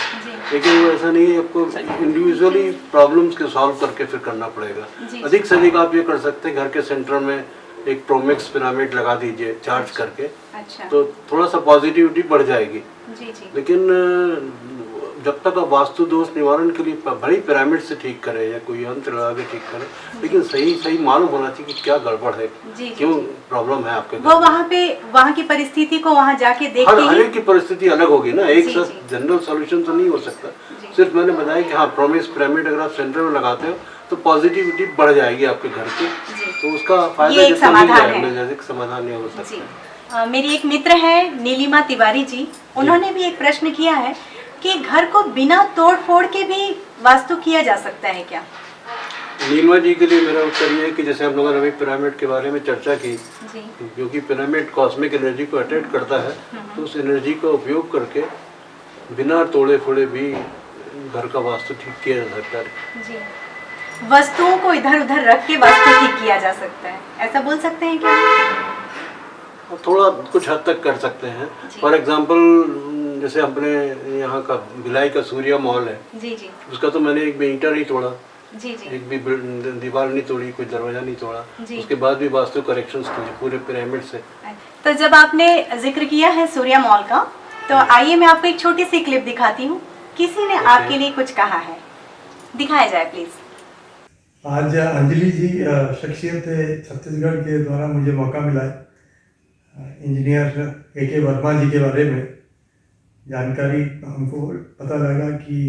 S2: लेकिन वो ऐसा नहीं है। आपको इंडिविजुअली प्रॉब्लम्स के सॉल्व करके फिर करना पड़ेगा। अधिक से अधिक आप ये कर सकते हैं, घर के सेंटर में एक प्रोमिक्स पिरामिड लगा दीजिए चार्ज करके,
S1: अच्छा
S2: तो थोड़ा सा पॉजिटिविटी बढ़ जाएगी।
S1: जी जी
S2: लेकिन जब तक आप वास्तु दोष निवारण के लिए बड़ी पिरामिड से ठीक करें या कोई यंत्र लगा के ठीक करें, लेकिन सही मालूम होना चाहिए कि क्या गड़बड़ है,
S1: जी
S2: क्यों प्रॉब्लम है आपके घर
S1: वो
S2: में।
S1: वहाँ की परिस्थिति को वहाँ जाके देख के
S2: हर
S1: ही
S2: एक की परिस्थिति अलग होगी ना, एक
S1: जी,
S2: साथ
S1: जी।
S2: जनरल सॉल्यूशन तो नहीं हो सकता। सिर्फ मैंने बताया कि हाँ, प्रोमिस पिरामिड अगर आप सेंटर में लगाते हो तो पॉजिटिविटी बढ़ जाएगी आपके घर की, तो उसका फायदा
S1: ये एक
S2: जितना मिल
S1: समाधान है।
S2: जाएगा, एक समाधान नहीं हो सकता।
S1: जी मेरी एक मित्र है नीलिमा तिवारी जी, उन्होंने भी एक प्रश्न किया है कि घर को बिना तोड़ फोड़ के भी वास्तु किया जा सकता है क्या?
S2: नीलमा जी के लिए मेरा उत्तर ये है कि जैसे हम लोगों ने अभी पिरामिड के बारे में चर्चा की,
S1: जी
S2: क्योंकि पिरामिड कॉस्मिक एनर्जी को अट्रैक्ट करता है, तो उस एनर्जी का उपयोग करके बिना तोड़े फोड़े भी घर का वास्तु ठीक किया जा सकता है।
S1: जी वस्तुओं को इधर उधर रख के वास्तु ठीक किया जा सकता है, ऐसा बोल सकते हैं क्या?
S2: और थोड़ा कुछ हद तक कर सकते हैं। फॉर एग्जांपल जैसे अपने यहाँ का भिलाई का सूर्या मॉल है,
S1: जी जी
S2: उसका तो मैंने एक मीटर ही तोड़ा,
S1: जी जी
S2: एक भी दीवार नहीं तोड़ी, कोई दरवाजा नहीं तोड़ा।
S1: जी।
S2: उसके बाद भी वास्तु करेक्शंस किए पूरे पिरामिड से।
S1: तो जब आपने जिक्र किया है सूर्या मॉल का, तो आइए मैं आपको एक छोटी सी क्लिप दिखाती हूँ। किसी ने आपके लिए कुछ कहा है, दिखाया जाए प्लीज।
S5: आज अंजलि जी शख्सियत है छत्तीसगढ़ के द्वारा मुझे मौका मिला है इंजीनियर A.K. वर्मा जी के बारे में जानकारी हमको पता लगा कि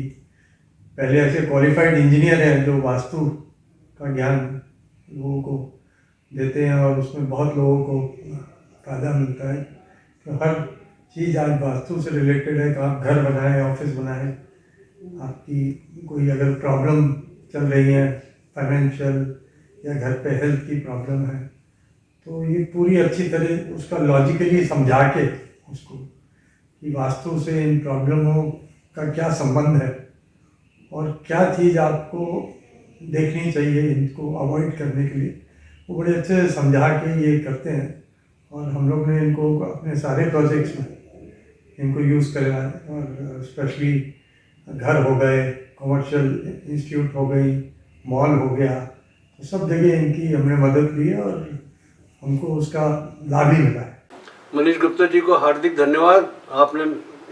S5: पहले ऐसे क्वालिफाइड इंजीनियर हैं जो वास्तु का ज्ञान लोगों को देते हैं और उसमें बहुत लोगों को फ़ायदा मिलता है। तो हर चीज़ आज वास्तु से रिलेटेड है कि आप घर बनाएं, ऑफिस बनाएं, आपकी कोई अगर प्रॉब्लम चल रही है फाइनेंशियल या घर पे हेल्थ की प्रॉब्लम है, तो ये पूरी अच्छी तरह उसका लॉजिकली समझा के उसको कि वास्तु से इन प्रॉब्लमों का क्या संबंध है और क्या चीज़ आपको देखनी चाहिए इनको अवॉइड करने के लिए, वो बड़े अच्छे से समझा के ये करते हैं। और हम लोग ने इनको अपने सारे प्रोजेक्ट्स में इनको यूज़ करा है और स्पेशली घर हो गए, कमर्शियल इंस्टीट्यूट हो गई, मॉल हो गया, तो सब जगह इनकी हमने मदद ली है और हमको उसका लाभ ही मिला है।
S2: मनीष गुप्ता जी को हार्दिक धन्यवाद, आपने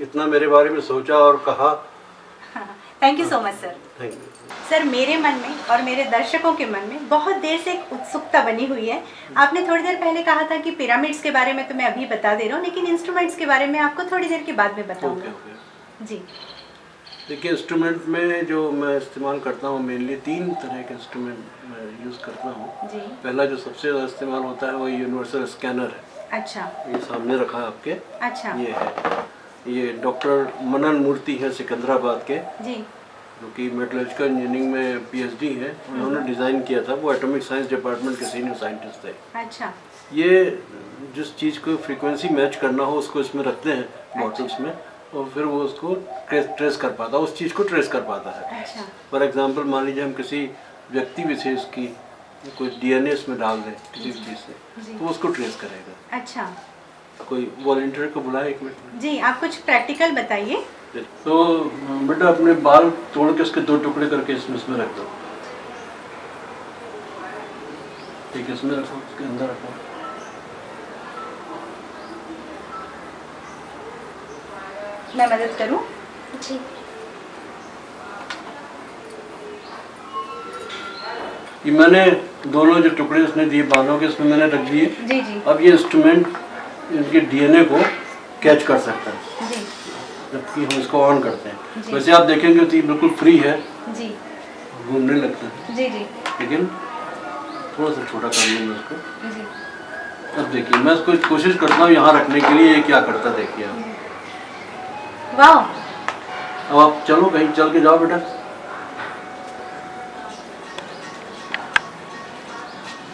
S2: इतना मेरे बारे में सोचा और कहा।
S1: Thank you so much sir.
S2: Thank you
S1: sir, मेरे मन में और मेरे दर्शकों के मन में बहुत देर से एक उत्सुकता बनी हुई है। आपने थोड़ी देर पहले कहा था कि पिरामिड्स के बारे में तो मैं अभी बता दे रहा हूँ, लेकिन इंस्ट्रूमेंट्स के बारे में आपको थोड़ी देर के बाद में बताऊंगा। जी
S2: देखिए, इंस्ट्रूमेंट में जो मैं इस्तेमाल करता हूँ मेनली 3 तरह के इंस्ट्रूमेंट मैं यूज़ करता हूँ।
S1: जी।
S2: पहला जो सबसे ज़्यादा इस्तेमाल होता है वो यूनिवर्सल स्कैनर है।
S1: अच्छा
S2: ये सामने रखा है आपके।
S1: अच्छा।
S2: ये है, ये डॉक्टर मनन मूर्ति है सिकंदराबाद के,
S1: जी
S2: जो कि मेटलर्जिकल इंजीनियरिंग में PhD है। उन्होंने डिज़ाइन किया था, वो एटॉमिक साइंस डिपार्टमेंट के सीनियर साइंटिस्ट थे।
S1: अच्छा
S2: ये जिस चीज़ को फ्रीक्वेंसी मैच करना हो उसको इसमें रखते हैं बॉटल्स में, और फिर वो उसको ट्रेस कर पाता है, उस चीज़ को ट्रेस कर पाता है।
S1: अच्छा
S2: फॉर एग्जांपल मान लीजिए हम किसी व्यक्ति विशेष की कोई DNA इसमें डाल दें किसी भी चीज़ से, तो उसको ट्रेस करेगा।
S1: अच्छा।
S2: कोई वॉलंटियर को बुलाए 1 मिनट।
S1: जी, आप कुछ प्रैक्टिकल बताइए।
S2: तो बेटा अपने बाल तोड़ के उसके 2 टुकड़े करके इसमें रख दो। ठीक है, इसमें रखो, उसके अंदर रखो।
S1: मैं मदद करूं?
S6: जी।
S2: ये मैंने दोनों जो टुकड़े उसने दिए बालों के, इसमें मैंने रख दिए।
S1: जी जी
S2: अब ये इंस्ट्रूमेंट इनके DNA को कैच कर सकता है
S1: जी
S2: जबकि हम इसको ऑन करते
S1: जी।
S2: हैं। वैसे आप देखेंगे तो ये बिल्कुल फ्री है,
S1: जी
S2: घूमने लगता है,
S1: जी जी
S2: लेकिन थोड़ा सा छोटा कर लूँगा इसको।
S1: जी।
S2: अब देखिए, मैं इसको कोशिश करता हूँ यहाँ रखने के लिए, ये क्या करता है देखिए आप।
S1: वाह,
S2: अब आप चलो, कहीं चल के जाओ बेटा।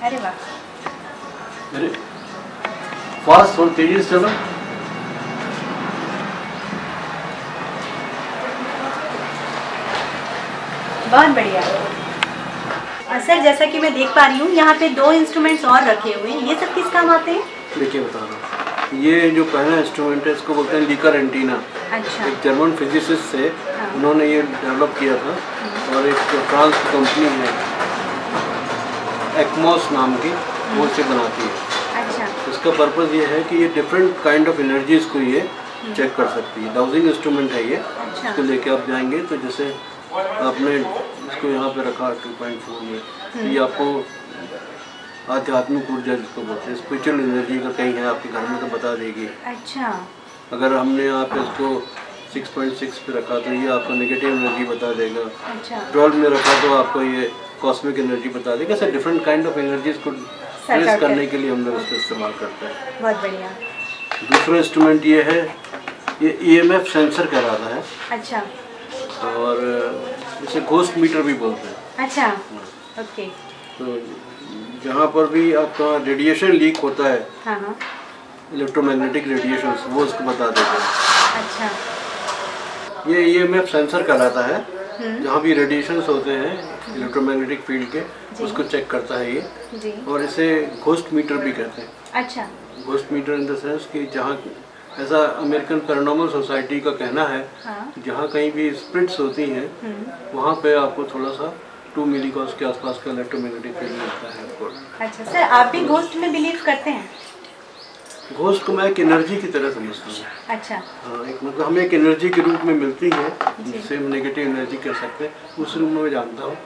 S1: अरे वाह,
S2: अरे फास्ट और तेजी से चलो।
S1: बहुत बढ़िया। सर, जैसा कि मैं देख पा रही हूँ यहाँ पे 2 इंस्ट्रूमेंट्स और रखे हुए हैं, ये सब किस काम आते हैं?
S2: देखिए बता रहा हूँ, ये जो पहला इंस्ट्रूमेंट है इसको बोलते हैं लीकर एंटीना।
S1: अच्छा
S2: एक जर्मन फिजिसिस्ट से
S1: हाँ।
S2: उन्होंने ये डेवलप किया था, और एक फ्रांस की कंपनी है एक्मोस नाम की, वो इसे बनाती है।
S1: अच्छा
S2: इसका पर्पज़ ये है कि ये डिफरेंट काइंड ऑफ एनर्जीज़ को ये चेक कर सकती है। डाउजिंग इंस्ट्रूमेंट है ये।
S1: अच्छा।
S2: इसको लेके आप जाएंगे तो जैसे आपने इसको यहाँ पे रखा 2.4 में, तो ये आपको आध्यात्मिक ऊर्जा जिसको बोलते हैं, स्पिरिचुअल एनर्जी का कहीं है आपके घर में तो बता देगी।
S1: अच्छा
S2: अगर हमने यहाँ पे इसको 6.6 पे रखा तो ये आपको नेगेटिव एनर्जी बता देगा।
S1: अच्छा
S2: 12 में रखा तो आपको ये कॉस्मिक एनर्जी बता देगा। ऐसे डिफरेंट काइंड ऑफ एनर्जीज को ट्रेस
S1: out
S2: करने
S1: कर-
S2: के लिए हम लोग इसका इस्तेमाल करते हैं।
S1: बहुत बढ़िया।
S2: दूसरा इंस्ट्रूमेंट ये है, ये EMF सेंसर कहलाता है,
S1: अच्छा
S2: और इसे घोस्ट मीटर भी बोलते हैं।
S1: अच्छा ओके।
S2: तो जहाँ पर भी आपका रेडिएशन लीक होता है,
S1: हाँ हाँ
S2: इलेक्ट्रोमैग्नेटिक रेडिएशन, वो इसको बता देते हैं।
S1: अच्छा
S2: ये EMF सेंसर कहलाता है। जहाँ भी रेडिएशंस होते हैं इलेक्ट्रोमैग्नेटिक फील्ड के, उसको चेक करता है ये।
S1: जी।
S2: और इसे घोस्ट मीटर भी कहते हैं।
S1: अच्छा
S2: ghost meter in the sense कि जहाँ ऐसा अमेरिकन पैरानॉर्मल सोसाइटी का कहना है,
S1: हाँ
S2: जहाँ कहीं भी स्पिरिट्स होती हैं वहाँ पे आपको थोड़ा सा 2 मिलीगॉस के आसपास का इलेक्ट्रोमैग्नेटिक फील्ड मिलता है आपको।
S1: अच्छा सर, आप भी घोस्ट में बिलीव करते हैं?
S2: घोस्ट को मैं एक एनर्जी की तरह समझता हूँ।
S1: अच्छा।
S2: हाँ, एक मतलब हमें एक एनर्जी के रूप में मिलती है, जिसे हम नेगेटिव एनर्जी कह सकते हैं। उस रूप में मैं जानता हूँ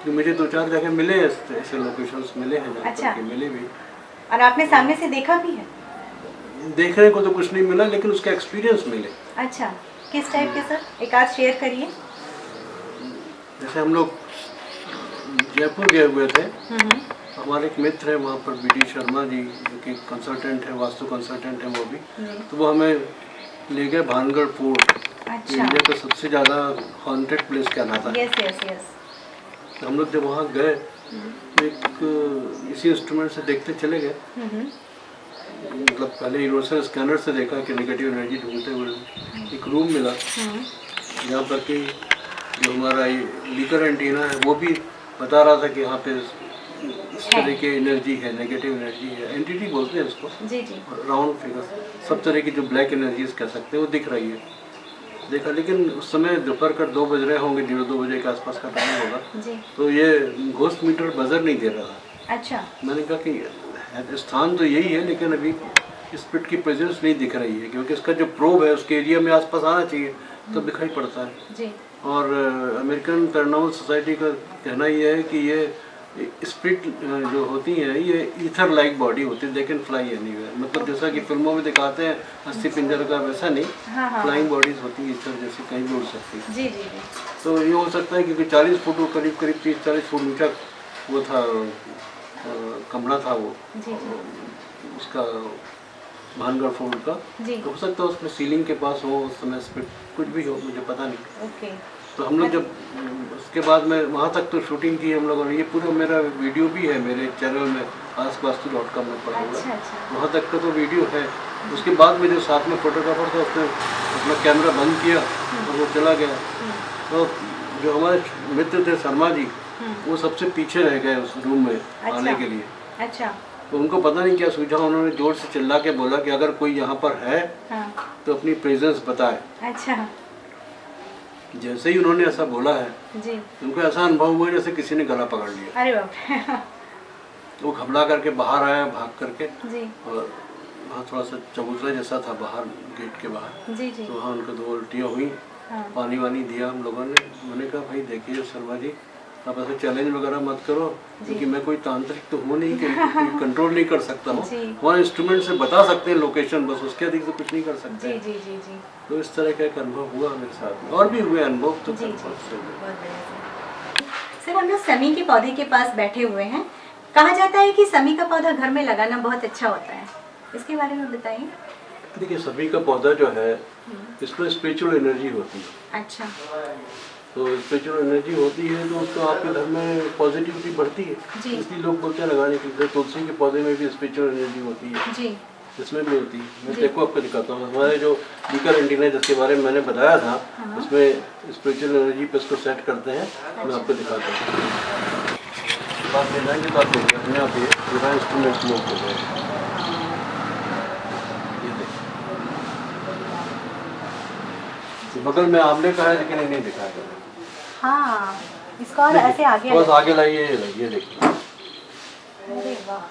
S2: कि मुझे 2-4 जगह मिले हैं, ऐसे लोकेशंस मिले हैं जहाँ
S1: अच्छा।
S2: पर मिले भी।
S1: और आपने सामने से देखा भी है?
S2: देखने को तो कुछ नहीं मिला, लेकिन उसका एक्सपीरियंस मिले।
S1: अच्छा, किस टाइप के सर? एक आध शेयर करिए।
S2: जैसे हम लोग जयपुर गए हुए थे, हमारे एक मित्र है वहाँ पर, BD शर्मा जी, जो कि कंसल्टेंट है, वास्तु कंसल्टेंट है वो भी। तो वो हमें ले गए भानगढ़ फोर्ट।
S1: अच्छा।
S2: इंडिया का सबसे ज़्यादा हॉन्टेड प्लेस कहलाता है।
S1: Yes yes yes.
S2: तो हम लोग जब वहाँ गए, एक इसी इंस्ट्रूमेंट से देखते चले गए। मतलब पहले यूनिवर्सल स्कैनर से देखा कि नेगेटिव एनर्जी ढूंढते हुए एक रूम मिला, जहाँ पर कि जो हमारा लीकर एंटीना है वो भी बता रहा था कि यहाँ पे इस तरह की एनर्जी है, नेगेटिव एनर्जी है, एंटिटी बोलते हैं उसको।
S1: जी जी।
S2: राउंड फिगर, सब तरह की जो ब्लैक एनर्जीज कह सकते हैं वो दिख रही है। देखा, लेकिन उस समय दोपहर का 2 बज रहे होंगे, 1:30-2 बजे के आसपास का टाइम होगा।
S1: जी।
S2: तो ये घोस्ट मीटर बजर नहीं दे रहा था।
S1: अच्छा।
S2: मैंने कहा कि स्थान तो यही है, लेकिन अभी स्पिरिट की प्रेजेंस नहीं दिख रही है, क्योंकि इसका जो प्रोब है उसके एरिया में आसपास आना चाहिए, तब दिखाई पड़ता है।
S1: जी।
S2: और अमेरिकन पैरानॉर्मल सोसाइटी का कहना ये है कि ये स्पिरिट जो होती हैं, ये ईथर लाइक बॉडी होती है, दे कैन फ्लाई एनीवेयर। मतलब जैसा कि फिल्मों में दिखाते हैं अस्थि पिंजर का, वैसा नहीं।
S1: हाँ।
S2: फ्लाइंग बॉडीज होती है ईथर जैसे, कहीं भी उड़ सकती है।
S1: जी जी जी।
S2: तो ये हो सकता है, क्योंकि 40 फुट वो करीब 30-40 फुट ऊंचा वो था, कमरा था वो
S1: जी जी।
S2: उसका, भानगढ़ फोर्ट का।
S1: जी।
S2: तो हो सकता है उसमें सीलिंग के पास हो उस समय स्पिरिट, कुछ भी हो, मुझे पता नहीं।
S1: ओके।
S2: तो हम लोग जब उसके बाद में वहाँ तक तो शूटिंग की हम लोगों ने, ये पूरा मेरा वीडियो भी है मेरे चैनल में askvastu.com में पड़ा हुआ
S1: अच्छा
S2: है।
S1: अच्छा।
S2: वहाँ तक का तो वीडियो है। उसके बाद में जो साथ में फोटोग्राफर था, उसने अपना कैमरा बंद किया और वो चला गया। तो जो हमारे मित्र थे शर्मा जी, वो सबसे पीछे रह गए उस रूम में आने के लिए।
S1: अच्छा।
S2: तो उनको पता नहीं क्या सूझा, उन्होंने जोर से चिल्ला के बोला कि अगर कोई यहाँ पर है
S1: हाँ।
S2: तो अपनी प्रेजेंस बताए।
S1: अच्छा।
S2: जैसे ही उन्होंने ऐसा बोला है,
S1: जी।
S2: उनको ऐसा अनुभव हुआ जैसे किसी ने गला पकड़ लिया।
S1: अरे बाप रे।
S2: वो घबरा करके बाहर आया, भाग करके।
S1: जी।
S2: और वहाँ थोड़ा सा चबूतरा जैसा था बाहर, गेट के बाहर।
S1: जी जी।
S2: तो वहाँ उनको 2 उल्टियाँ हुई।
S1: हाँ।
S2: पानी वानी दिया हम लोगों ने। मैंने कहा भाई देखिए शर्मा जी, आप ऐसे चैलेंज वगैरह मत करो, क्योंकि मैं कोई तांत्रिक तो हूँ नहीं कि कंट्रोल नहीं कर सकता हूँ।
S1: जी।
S2: वहाँ इंस्ट्रूमेंट से बता सकते हैं लोकेशन, बस उसके अधिक से कुछ नहीं कर सकते।
S1: जी जी जी जी।
S2: तो इस तरह का एक अनुभव हुआ मेरे साथ, और भी हुए अनुभव तो।
S1: जी जी। बहुत बढ़िया सर। हम लोग समी के पौधे के पास बैठे हुए हैं। कहा जाता है कि समी का पौधा घर में लगाना बहुत अच्छा होता है, इसके बारे में बताइए।
S2: देखिए, सभी का पौधा जो है, इसमें स्पिरिचुअल एनर्जी होती है।
S1: अच्छा।
S2: तो स्पिरिचुअल एनर्जी होती है तो उसको आपके घर में पॉजिटिविटी बढ़ती है।
S1: जी।
S2: इसलिए लोग बोलते हैं लगाने के लिए। तुलसी के पौधे में भी स्पिरिचुअल एनर्जी होती है।
S1: जी।
S2: इसमें भी होती है। मैं देखो आपको दिखाता हूँ। हमारे जो लीकर एंटीना जिसके बारे में मैंने बताया था, उसमें स्पिरिचुअल एनर्जी पे इसको सेट करते हैं। मैं आपको दिखाता हूँ। बात ले जाएंगे तो आप देखिए अपने आप ये पूरा इंस्ट्रूमेंट लोग हो गए। ये देखिए, बगल में आमले का है, लेकिन नहीं दिखाया।
S1: हाँ, इसको और ऐसे आगे
S2: बस आगे लाइए, ये देखिए।
S1: अरे वाह।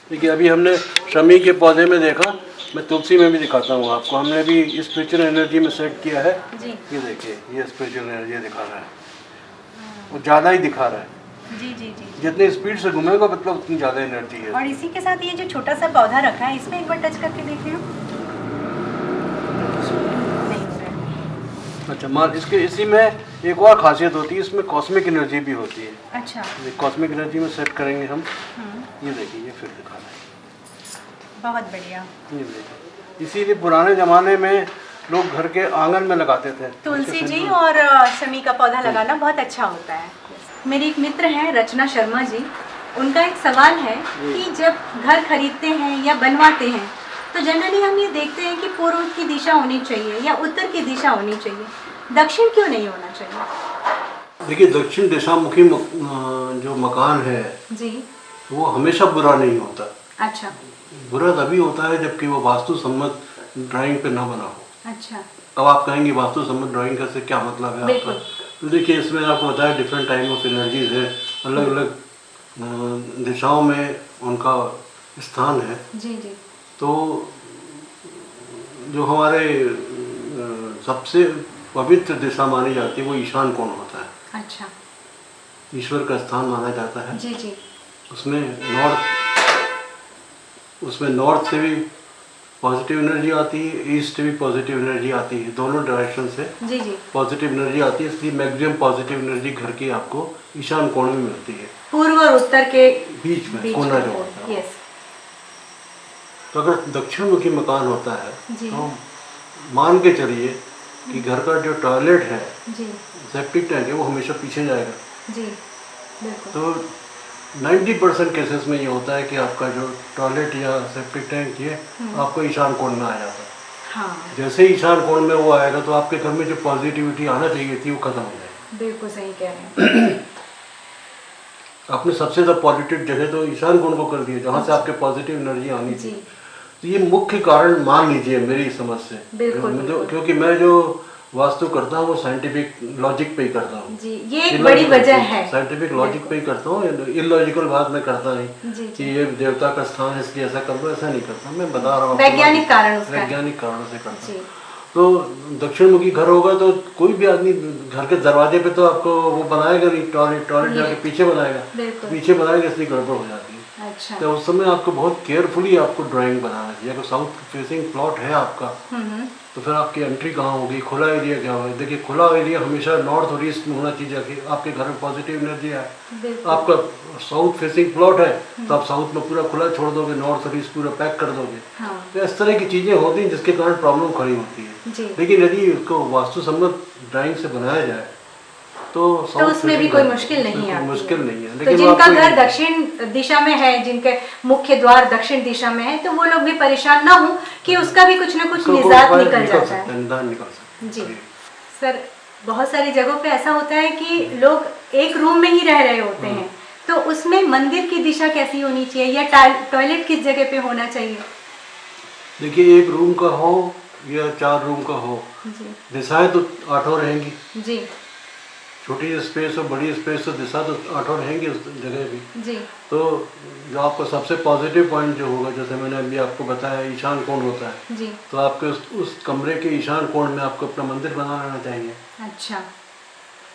S2: देखिए, अभी हमने शमी के पौधे में देखा, मैं तुलसी में भी दिखाता हूँ आपको। हमने भी स्पिरिचुअल एनर्जी में सेट किया है।
S1: जी।
S2: ये देखिए, ये स्पिरिचुअल एनर्जी दिखा रहा है, वो ज़्यादा ही दिखा रहा है।
S1: जी जी जी।
S2: जितनी स्पीड से घूमेगा मतलब उतनी ज़्यादा एनर्जी है।
S1: और इसी के साथ ये जो छोटा सा पौधा रखा है, इसमें एक बार टच करके देखें हम। नहीं हो रहा है।
S2: अच्छा, मान इसके इसी में एक और खासियत होती है, इसमें कॉस्मिक एनर्जी भी होती है।
S1: अच्छा।
S2: कॉस्मिक एनर्जी में सेट करेंगे हम। ये देखिए, ये फिर दिखा रहा है।
S1: बहुत बढ़िया।
S2: ये देखिए, इसीलिए पुराने ज़माने में लोग घर के आंगन में लगाते थे
S1: तुलसी जी और शमी का पौधा लगाना बहुत अच्छा होता है। मेरी एक मित्र हैं रचना शर्मा जी, उनका एक सवाल है कि जब घर खरीदते हैं या बनवाते हैं तो जनरली हम ये देखते हैं कि पूर्व की दिशा होनी चाहिए या उत्तर की दिशा होनी चाहिए, दक्षिण क्यों नहीं होना चाहिए?
S2: देखिए, दक्षिण दिशामुखी जो मकान है
S1: जी।
S2: वो हमेशा बुरा नहीं होता।
S1: अच्छा।
S2: बुरा तभी होता है जबकि वो वास्तु सम्मत ड्राइंग पे ना बना हो।
S1: अच्छा।
S2: अब आप कहेंगे वास्तु सम्मत ड्राइंग का से क्या मतलब है आपका?
S1: बिल्कुल।
S2: तो देखिए इसमें आपको बताया डिफरेंट टाइप ऑफ एनर्जीज है, अलग अलग दिशाओं में उनका स्थान है।
S1: जी जी।
S2: तो जो हमारे सबसे पवित्र दिशा मानी जाती है वो ईशान कोण होता है।
S1: अच्छा।
S2: ईश्वर का स्थान माना जाता है।
S1: जी जी।
S2: उसमें नॉर्थ से भी पॉजिटिव एनर्जी आती है, ईस्ट से भी पॉजिटिव एनर्जी आती है, दोनों डायरेक्शन से
S1: जी जी।
S2: पॉजिटिव एनर्जी आती है। इसलिए मैक्सिमम पॉजिटिव एनर्जी घर की आपको ईशान कोण में मिलती है,
S1: पूर्व और उत्तर के
S2: बीच में कोना जो होता है।
S1: यस।
S2: तो अगर दक्षिण मुखी मकान होता है
S1: जी।
S2: तो मान के चलिए कि घर का जो टॉयलेट है,
S1: जी
S2: सेप्टिक टैंक है, वो हमेशा पीछे जाएगा।
S1: जी बिल्कुल।
S2: तो 90% केसेस में ये होता है कि आपका जो टॉयलेट या सेप्टिक टैंक ये आपको ईशान कोण में आ जाता है।
S1: हाँ
S2: जैसे ही ईशान कोण में वो आएगा तो आपके घर में जो पॉजिटिविटी आना चाहिए थी वो खत्म हो जाएगी।
S1: बिल्कुल सही कह रहे हैं।
S2: आपने सबसे ज़्यादा पॉजिटिव जगह तो ईशान कोण को कर दिया, जहाँ से आपके पॉजिटिव एनर्जी आनी थी।
S1: जी।
S2: तो ये मुख्य कारण मान लीजिए मेरी समझ से।
S1: बिल्कुल, बिल्कुल।
S2: क्योंकि मैं जो वास्तु करता हूँ वो साइंटिफिक लॉजिक पे ही करता हूँ।
S1: जी ये एक बड़ी वजह है।
S2: साइंटिफिक लॉजिक पे ही करता हूँ, इलॉजिकल बात मैं करता नहीं
S1: जी,
S2: कि ये देवता का स्थान है इसलिए ऐसा कर दो, ऐसा नहीं करता। मैं बता रहा हूँ
S1: वैज्ञानिक कारण उसका है।
S2: वैज्ञानिक कारणों से करता
S1: जी।
S2: हूँ। तो दक्षिण मुखी घर होगा तो कोई भी आदमी घर के दरवाजे पे तो आपको वो बनाएगा नहीं, टॉयलेट जाके पीछे बनाएगा,
S1: बिल्कुल।
S2: पीछे बनाएगा इसलिए गड़बड़ हो जाती है।
S1: अच्छा।
S2: तो उस समय आपको बहुत केयरफुली आपको ड्राइंग बनाना चाहिए। अगर साउथ फेसिंग प्लॉट है आपका तो फिर आपकी एंट्री कहाँ होगी, खुला एरिया क्या होगा। देखिए खुला एरिया हमेशा नॉर्थ और ईस्ट में होना चाहिए कि आपके घर में पॉजिटिव एनर्जी है। आपका साउथ फेसिंग प्लॉट है तो आप साउथ में पूरा खुला छोड़ दोगे, नॉर्थ और ईस्ट पूरा पैक कर दोगे।
S1: हाँ।
S2: तो इस तरह की चीज़ें होती हैं जिसके कारण प्रॉब्लम खड़ी होती है। लेकिन यदि उसको वास्तुसम्मत ड्राइंग से बनाया जाए तो
S1: उसमें भी कोई मुश्किल नहीं है।
S2: मुश्किल नहीं है।
S1: तो जिनका घर दक्षिण दिशा में है, जिनके मुख्य द्वार दक्षिण दिशा में है, तो वो लोग भी परेशान ना हो कि उसका भी कुछ ना कुछ निजात निकल जाता है।
S2: निदान निकल सकता है।
S1: जी सर, बहुत सारी जगहों पे ऐसा होता है कि लोग एक रूम में ही रह रहे होते हैं, तो उसमें मंदिर की दिशा कैसी होनी चाहिए या टॉयलेट किस जगह पे होना चाहिए?
S2: देखिए एक रूम का हो या 4 रूम का हो, दिशाएं तो 8 रहेंगी
S1: जी।
S2: छोटी स्पेस और बड़ी स्पेस तो दिशा तो 8 रहेंगी उस जगह भी
S1: जी।
S2: तो जो आपका सबसे पॉजिटिव पॉइंट जो होगा, जैसे मैंने अभी आपको बताया ईशान कोण होता है
S1: जी।
S2: तो आपके उस कमरे के ईशान कोण में आपको अपना मंदिर बना लेना चाहिए।
S1: अच्छा।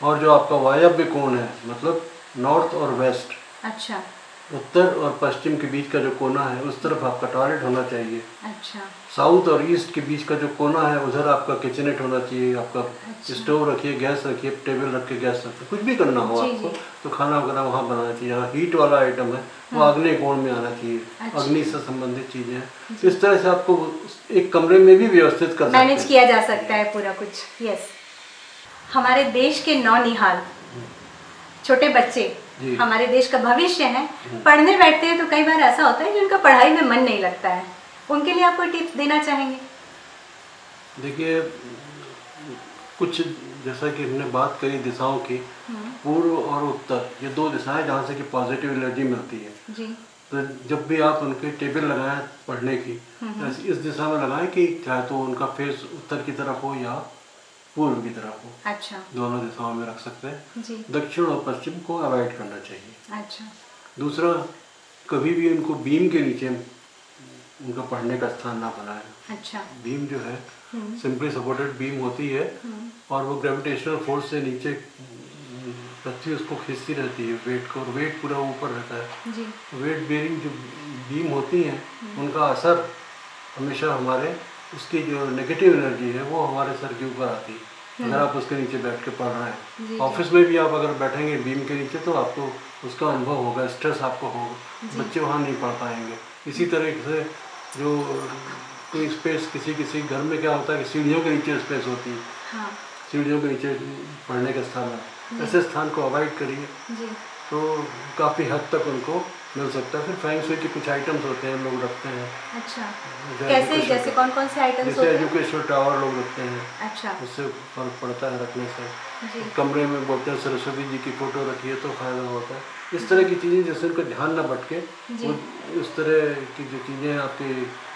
S2: और जो आपका वायव्य कोण है, मतलब नॉर्थ और वेस्ट,
S1: अच्छा,
S2: उत्तर और पश्चिम के बीच का जो कोना है उस तरफ आपका टॉयलेट होना चाहिए।
S1: अच्छा।
S2: साउथ और ईस्ट के बीच का जो कोना है उधर आपका किचनेट होना चाहिए। आपका स्टोव रखिए, गैस रखिए, टेबल रख के गैस रखिए, कुछ भी करना हो आपको तो खाना वगैरह वहाँ बनाना चाहिए। यहाँ हीट वाला आइटम है वो आग्नेय कोण में आना चाहिए। अग्नि से संबंधित चीज़ें हैं। इस तरह से आपको एक कमरे में भी व्यवस्थित कर
S1: मैनेज किया जा सकता है पूरा कुछ। यस। हमारे देश के नौनिहाल छोटे बच्चे हमारे देश का भविष्य है, पढ़ने बैठते हैं तो कई बार ऐसा होता है कि उनका पढ़ाई में मन नहीं लगता है, उनके लिए आप कोई टिप्स देना चाहेंगे?
S2: देखिए कुछ जैसा कि हमने बात करी दिशाओं की, पूर्व और उत्तर, ये 2 दिशाएं जहाँ से कि पॉजिटिव एनर्जी मिलती है
S1: जी।
S2: तो जब भी आप उनके टेबल लगाएं पढ़ने की तो इस दिशा में लगाएं कि चाहे तो उनका फेस उत्तर की तरफ हो या पूर्व की तरफ हो।
S1: अच्छा।
S2: दोनों दिशाओं में रख सकते हैं
S1: जी।
S2: दक्षिण और पश्चिम को अवॉइड करना चाहिए।
S1: अच्छा।
S2: दूसरा, कभी भी उनको बीम के नीचे उनका पढ़ने का स्थान ना बनाएं।
S1: अच्छा।
S2: बीम जो है सिंपली सपोर्टेड बीम होती है और वो ग्रेविटेशनल फोर्स से नीचे पृथ्वी उसको खींचती रहती है वेट को, और वेट पूरा ऊपर रहता है
S1: जी।
S2: वेट बेरिंग जो बीम होती हैं उनका असर हमेशा हमारे उसकी जो नेगेटिव एनर्जी है वो हमारे सर के ऊपर आती है अगर आप उसके नीचे बैठ के पढ़ रहे हैं। ऑफिस में भी आप अगर बैठेंगे बीम के नीचे तो आपको उसका अनुभव होगा, स्ट्रेस आपको होगा, बच्चे वहाँ नहीं पढ़ पाएंगे। इसी तरह से जो कोई स्पेस किसी घर में क्या होता है कि सीढ़ियों के नीचे स्पेस होती है।
S1: हाँ।
S2: सीढ़ियों के नीचे पढ़ने का स्थान है, ऐसे स्थान को अवॉइड करिए तो काफ़ी हद तक उनको मिल सकता है। फिर फैंग शुई के कुछ आइटम्स होते हैं लोग रखते हैं।
S1: अच्छा। कैसे, जैसे कौन कौन से आइटम्स होते हैं?
S2: जैसे एजुकेशनल टावर लोग रखते हैं।
S1: अच्छा।
S2: उससे फर्क पड़ता है रखने से।
S1: जी।
S2: कमरे में बोलते हैं सरस्वती जी की फ़ोटो रखिए तो फ़ायदा होता है। इस तरह की चीज़ें जिससे उनका ध्यान ना भटके, वो उस तरह की जो चीज़ें आपकी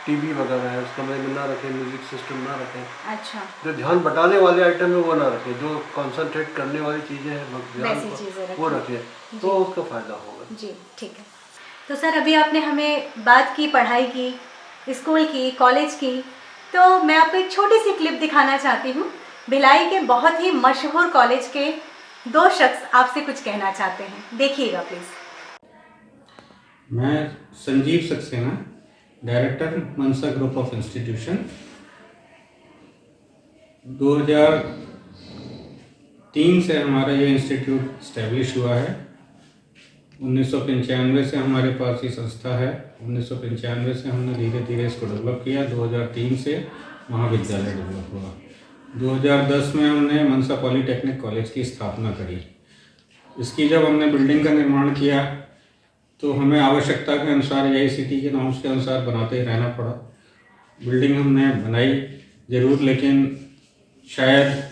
S2: टीवी वगैरह है उस कमरे में ना रखें, म्यूजिक सिस्टम ना रखें।
S1: अच्छा,
S2: जो ध्यान बटाने वाले आइटम है वो ना रखें, जो कंसंट्रेट करने वाली चीज़ें हैं ध्यान
S1: वैसी चीज़ें
S2: वो
S1: रखें।
S2: रखें, तो उसका फ़ायदा होगा।
S1: जी ठीक है। तो सर अभी आपने हमें बात की पढ़ाई की, स्कूल की, कॉलेज की, तो मैं आपको एक छोटी सी क्लिप दिखाना चाहती हूँ। भिलाई के बहुत ही मशहूर कॉलेज के 2 शख्स आपसे कुछ कहना चाहते हैं, देखिएगा प्लीज़।
S6: मैं Sanjeev Saxena, director Mansa group of institution. 2003 से हमारा ये इंस्टीट्यूट स्टैब्लिश हुआ है। 1995 से हमारे पास ये संस्था है। 1995 से हमने धीरे धीरे इसको डेवलप किया। 2003 से महाविद्यालय डेवलप हुआ। 2010 में हमने मनसा पॉलीटेक्निक कॉलेज की स्थापना करी। इसकी जब हमने बिल्डिंग का निर्माण किया तो हमें आवश्यकता के अनुसार AICTE के नॉर्म्स के अनुसार बनाते ही रहना पड़ा। बिल्डिंग हमने बनाई ज़रूर, लेकिन शायद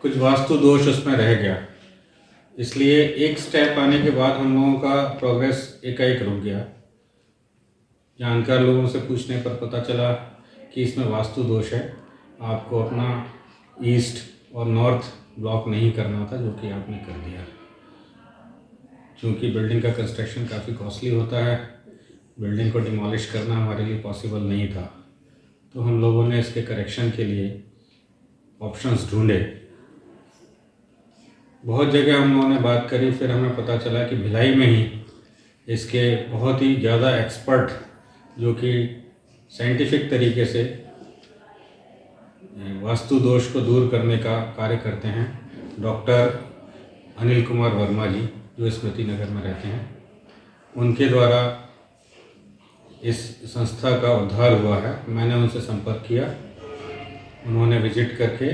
S6: कुछ वास्तु दोष उसमें रह गया, इसलिए एक स्टेप आने के बाद हम लोगों का प्रोग्रेस एकाएक रुक गया। जानकार लोगों से पूछने पर पता चला कि इसमें वास्तु दोष है, आपको अपना ईस्ट और नॉर्थ ब्लॉक नहीं करना था, जो कि आपने कर दिया। क्योंकि बिल्डिंग का कंस्ट्रक्शन काफ़ी कॉस्टली होता है, बिल्डिंग को डिमोलिश करना हमारे लिए पॉसिबल नहीं था, तो हम लोगों ने इसके करेक्शन के लिए ऑप्शंस ढूंढे। बहुत जगह हम लोगों ने बात करी, फिर हमें पता चला कि भिलाई में ही इसके बहुत ही ज़्यादा एक्सपर्ट, जो कि साइंटिफिक तरीके से वास्तु दोष को दूर करने का कार्य करते हैं, डॉक्टर अनिल कुमार वर्मा जी, जो स्मृति नगर में रहते हैं, उनके द्वारा इस संस्था का उद्धार हुआ है। मैंने उनसे संपर्क किया, उन्होंने विजिट करके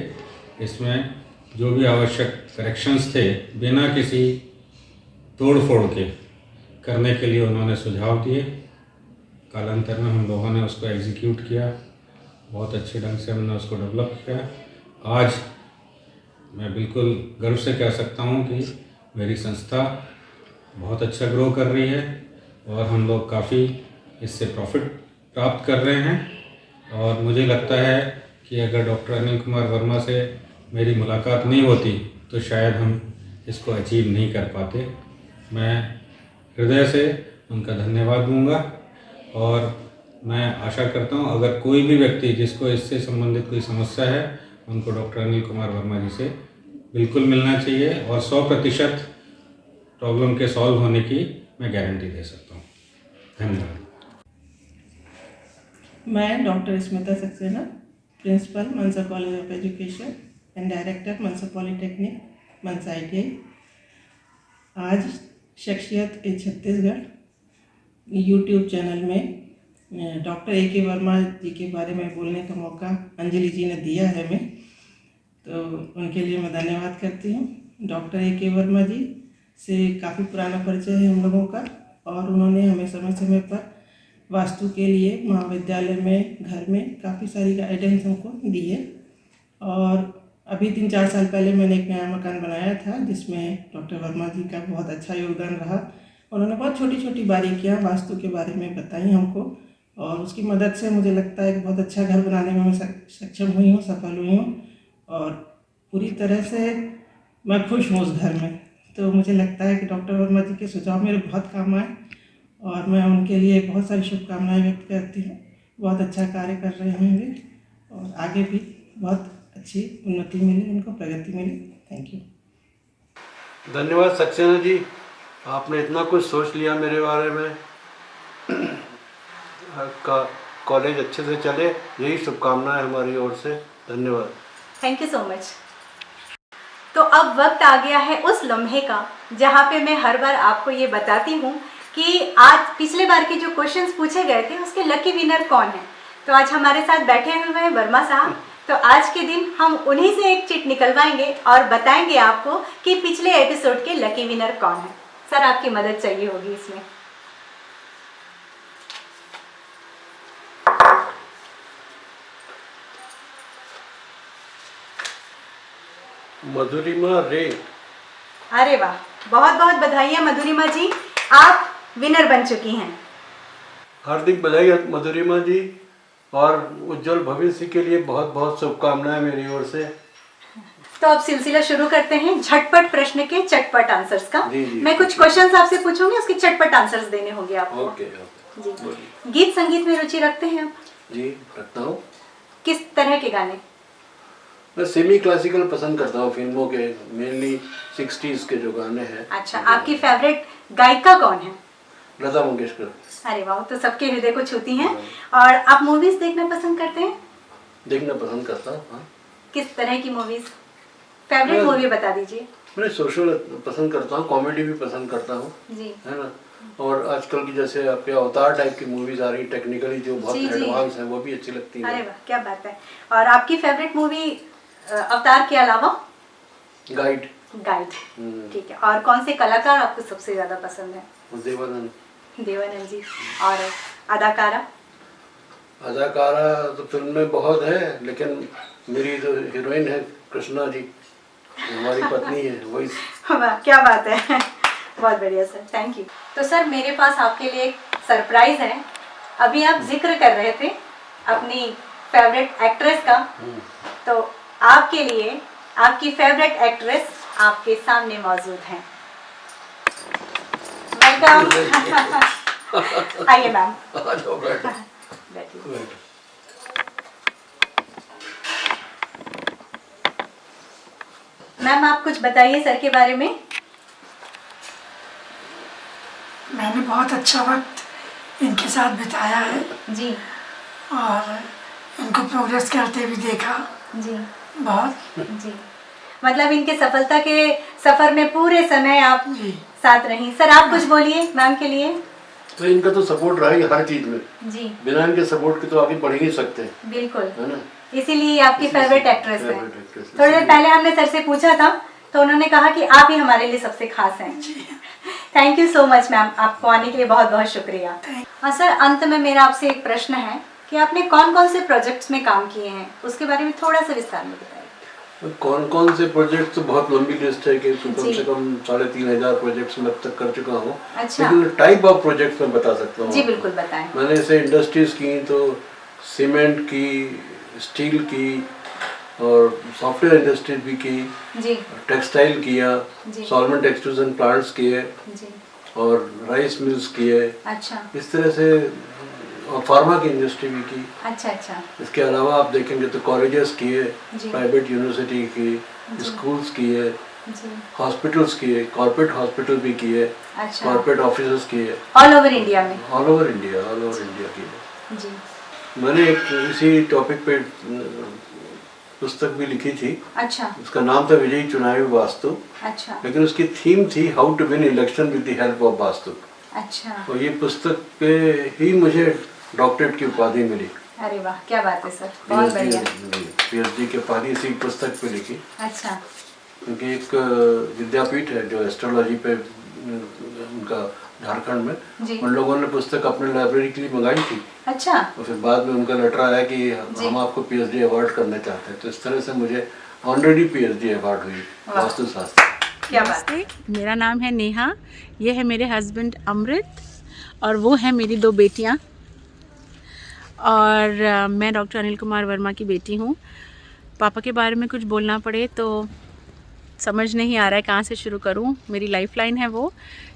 S6: इसमें जो भी आवश्यक करेक्शंस थे बिना किसी तोड़ फोड़ के करने के लिए उन्होंने सुझाव दिए। कालांतर में हम लोगों ने उसको एग्जीक्यूट किया, बहुत अच्छे ढंग से हमने उसको डेवलप किया। आज मैं बिल्कुल गर्व से कह सकता हूँ कि मेरी संस्था बहुत अच्छा ग्रो कर रही है और हम लोग काफ़ी इससे प्रॉफिट प्राप्त कर रहे हैं। और मुझे लगता है कि अगर डॉक्टर अनिल कुमार वर्मा से मेरी मुलाकात नहीं होती तो शायद हम इसको अचीव नहीं कर पाते। मैं हृदय से उनका धन्यवाद दूंगा और मैं आशा करता हूं अगर कोई भी व्यक्ति जिसको इससे संबंधित कोई समस्या है उनको डॉक्टर अनिल कुमार वर्मा जी से बिल्कुल मिलना चाहिए और 100% प्रॉब्लम के सॉल्व होने की मैं गारंटी दे सकता हूँ। धन्यवाद।
S4: मैं doctor Smita Saxena, principal Manasa college of education and director Manasa polytechnic Manasa ITI। आज शख्सियत ए छत्तीसगढ़ यूट्यूब चैनल में डॉक्टर AK वर्मा जी के बारे में बोलने का मौका अंजलि जी ने दिया है हमें, तो उनके लिए मैं धन्यवाद करती हूँ। डॉक्टर AK वर्मा जी से काफ़ी पुराना परिचय है हम लोगों का और उन्होंने हमें समय समय पर वास्तु के लिए महाविद्यालय में, घर में काफ़ी सारी गाइडेंस हमको दी है। और अभी 3-4 साल पहले मैंने एक नया मकान बनाया था जिसमें डॉक्टर वर्मा जी का बहुत अच्छा योगदान रहा। उन्होंने बहुत छोटी छोटी बारीकियाँ वास्तु के बारे में बताई हमको और उसकी मदद से मुझे लगता है कि बहुत अच्छा घर बनाने में मैं सक्षम हुई हूँ, सफल हुई हूँ और पूरी तरह से मैं खुश हूँ उस घर में। तो मुझे लगता है कि डॉक्टर वर्मा जी के सुझाव मेरे बहुत काम आए और मैं उनके लिए बहुत सारी शुभकामनाएं व्यक्त करती हूँ। बहुत अच्छा कार्य कर रहे होंगे और आगे भी बहुत अच्छी उन्नति मिले, उनको प्रगति मिले। Thank you.
S2: धन्यवाद सक्सेना जी, आपने इतना कुछ सोच लिया मेरे बारे में। कॉलेज अच्छे से चले, यही शुभकामनाएं हमारी ओर से। धन्यवाद।
S1: Thank you so much. तो अब वक्त आ गया है उस लम्हे का जहाँ पे मैं हर बार आपको ये बताती हूँ कि आज पिछले बार के जो क्वेश्चंस पूछे गए थे उसके लकी विनर कौन है। तो आज हमारे साथ बैठे हुए हैं वर्मा साहब, तो आज के दिन हम उन्हीं से एक चिट निकलवाएंगे और बताएंगे आपको कि पिछले एपिसोड के लकी विनर कौन है। सर आपकी मदद चाहिए होगी इसमें।
S2: मधुरिमा रे।
S1: अरे वाह, बहुत बहुत बधाइयाँ मधुरिमा जी, आप विनर बन चुकी हैं।
S2: हार्दिक बधाई मधुरिमा जी, और उज्जवल भविष्य के लिए बहुत बहुत शुभकामनाएं मेरी ओर से।
S1: तो अब सिलसिला शुरू करते हैं झटपट प्रश्न के चटपट आंसर्स का।
S2: जी, जी,
S1: मैं कुछ क्वेश्चंस आपसे पूछूंगी, उसके चटपट आंसर्स देने होंगे आपको।
S2: ओके
S1: जी।
S2: बोलिए।
S1: गीत संगीत में रुचि रखते हैं आप?
S2: जी रखता हूँ।
S1: किस तरह के गाने?
S2: मैं सेमी क्लासिकल पसंद करता हूँ, फिल्मों के, मेनली 60s के जो गाने हैं।
S1: अच्छा, आपकी फेवरेट गायिका कौन है?
S2: लता मंगेशकर।
S1: अरे वाह, तो सबके हृदय को छूती हैं। और आप मूवीज देखना पसंद करते हैं?
S2: देखना पसंद करता हूँ, हाँ।
S1: किस तरह की मूवीज? फेवरेट मूवी बता दीजिए।
S2: मैं सोशल पसंद करता हूँ, कॉमेडी भी पसंद करता हूँ,
S1: जी।
S2: है ना। और आजकल की जैसे आपके अवतार टाइप की मूवीज आ रही, टेक्निकली जो बहुत
S1: जी, जी।
S2: एडवांस है, वो भी अच्छी लगती
S1: अरे
S2: है।
S1: वाह, क्या बात है। और आपकी फेवरेट मूवी अवतार के अलावा?
S2: गाइड।
S1: गाइड, ठीक है। और कौन से कलाकार आपको सबसे ज्यादा पसंद है?
S2: देवानंद।
S1: देवानंद जी। और अदाकारा?
S2: अदाकारा तो फिल्म में बहुत है, लेकिन मेरी जो हीरोइन है कृष्णा जी, हमारी पत्नी है, वही।
S1: वाह, क्या बात है। बहुत बढ़िया सर, थैंक यू। तो सर, मेरे पास आपके लिए एक सरप्राइज है। अभी आप जिक्र कर रहे थे अपनी फेवरेट एक्ट्रेस का, तो आपके लिए आपकी फेवरेट एक्ट्रेस आपके सामने मौजूद है। वेलकम। आइए मैम।
S2: आ जाओ, बैठो।
S1: बैठिए। मैम, आप कुछ बताइए सर के बारे में।
S7: मैंने बहुत अच्छा वक्त इनके साथ बिताया है
S1: जी।
S7: और इनको प्रोग्रेस करते भी देखा
S1: जी।
S7: बहुत।
S1: जी, मतलब इनके सफलता के सफर में पूरे समय आप
S7: जी।
S1: साथ रही। सर, आप कुछ बोलिए मैम के लिए।
S2: तो इनका तो सपोर्ट रहा ही हर चीज में।
S1: जी,
S2: बिना इनके सपोर्ट के तो आगे बढ़ ही नहीं सकते,
S1: बिल्कुल।
S2: है ना।
S1: इसीलिए आपकी फेवरेट एक्ट्रेस है।
S2: Favourite actress.
S1: थोड़ी देर पहले हमने सर से पूछा था, तो उन्होंने कहा कि आप ही हमारे लिए सबसे खास हैं। Thank you so much ma'am, आपको आने के लिए बहुत बहुत शुक्रिया। हाँ सर, अंत में मेरा आपसे एक प्रश्न है कि आपने कौन कौन से प्रोजेक्ट्स में काम किए हैं, उसके बारे में थोड़ा सा विस्तार में बताइए।
S2: कौन कौन से प्रोजेक्ट, तो बहुत लंबी लिस्ट है कि कम
S1: जी।
S2: से कम 3500 प्रोजेक्ट्स में अब तक कर चुका हूँ।
S1: अच्छा।
S2: लेकिन टाइप ऑफ प्रोजेक्ट्स मैं बता सकता हूँ।
S1: जी बिल्कुल, बताएं।
S2: मैंने ऐसे इंडस्ट्रीज की तो सीमेंट की, स्टील की, और सॉफ्टवेयर इंडस्ट्रीज भी की,
S1: जी।
S2: टेक्सटाइल किया,
S1: जी।
S2: सॉल्वेंट एक्सट्रूजन प्लांट्स किए,
S1: जी।
S2: और राइस मिल्स किए।
S1: अच्छा।
S2: इस तरह से, और फार्मा की इंडस्ट्री भी की।
S1: अच्छा अच्छा।
S2: इसके अलावा आप देखेंगे तो कॉलेजेस किए,
S1: जी।
S2: प्राइवेट यूनिवर्सिटी की, स्कूल्स किए,
S1: जी।
S2: हॉस्पिटल्स किए, कॉर्पोरेट हॉस्पिटल भी किए,
S1: अच्छा।
S2: कॉर्पोरेट ऑफिसर्स किए,
S1: ऑल ओवर इंडिया में?
S2: ऑल ओवर इंडिया किए।
S1: जी।
S2: मैंने एक इसी टॉपिक पे पुस्तक भी लिखी थी।
S1: अच्छा।
S2: उसका नाम था विजयी चुनावी वास्तु।
S1: अच्छा।
S2: लेकिन उसकी थीम थी how to win election with the help of vastu.
S1: अच्छा।
S2: और ये पुस्तक पे ही मुझे डॉक्टरेट की उपाधि मिली।
S1: अरे वाह, क्या बात है सर, बहुत बढ़िया।
S2: पीएचडी की उपाधि इसी पुस्तक पे लिखी।
S1: अच्छा।
S2: क्योंकि एक विद्यापीठ है जो एस्ट्रोलॉजी पे उनका झारखंड में,
S1: जी।
S2: उन लोगों ने पुस्तक अपने लाइब्रेरी के लिए मंगाई थी।
S1: अच्छा।
S2: और फिर बाद में उनका लेटर आया कि हम आपको पीएचडी अवार्ड करना चाहते हैं। तो इस तरह से मुझे ऑनरेडी पीएचडी अवार्ड हुई वास्तुशास्त्र।
S1: क्या बात है।
S8: मेरा नाम है नेहा, ये है मेरे हस्बैंड अमृत, और वो है मेरी 2 बेटियां। और मैं डॉक्टर अनिल कुमार वर्मा की बेटी हूँ। पापा के बारे में कुछ बोलना पड़े तो समझ नहीं आ रहा है कहाँ से शुरू करूँ। मेरी लाइफलाइन है वो।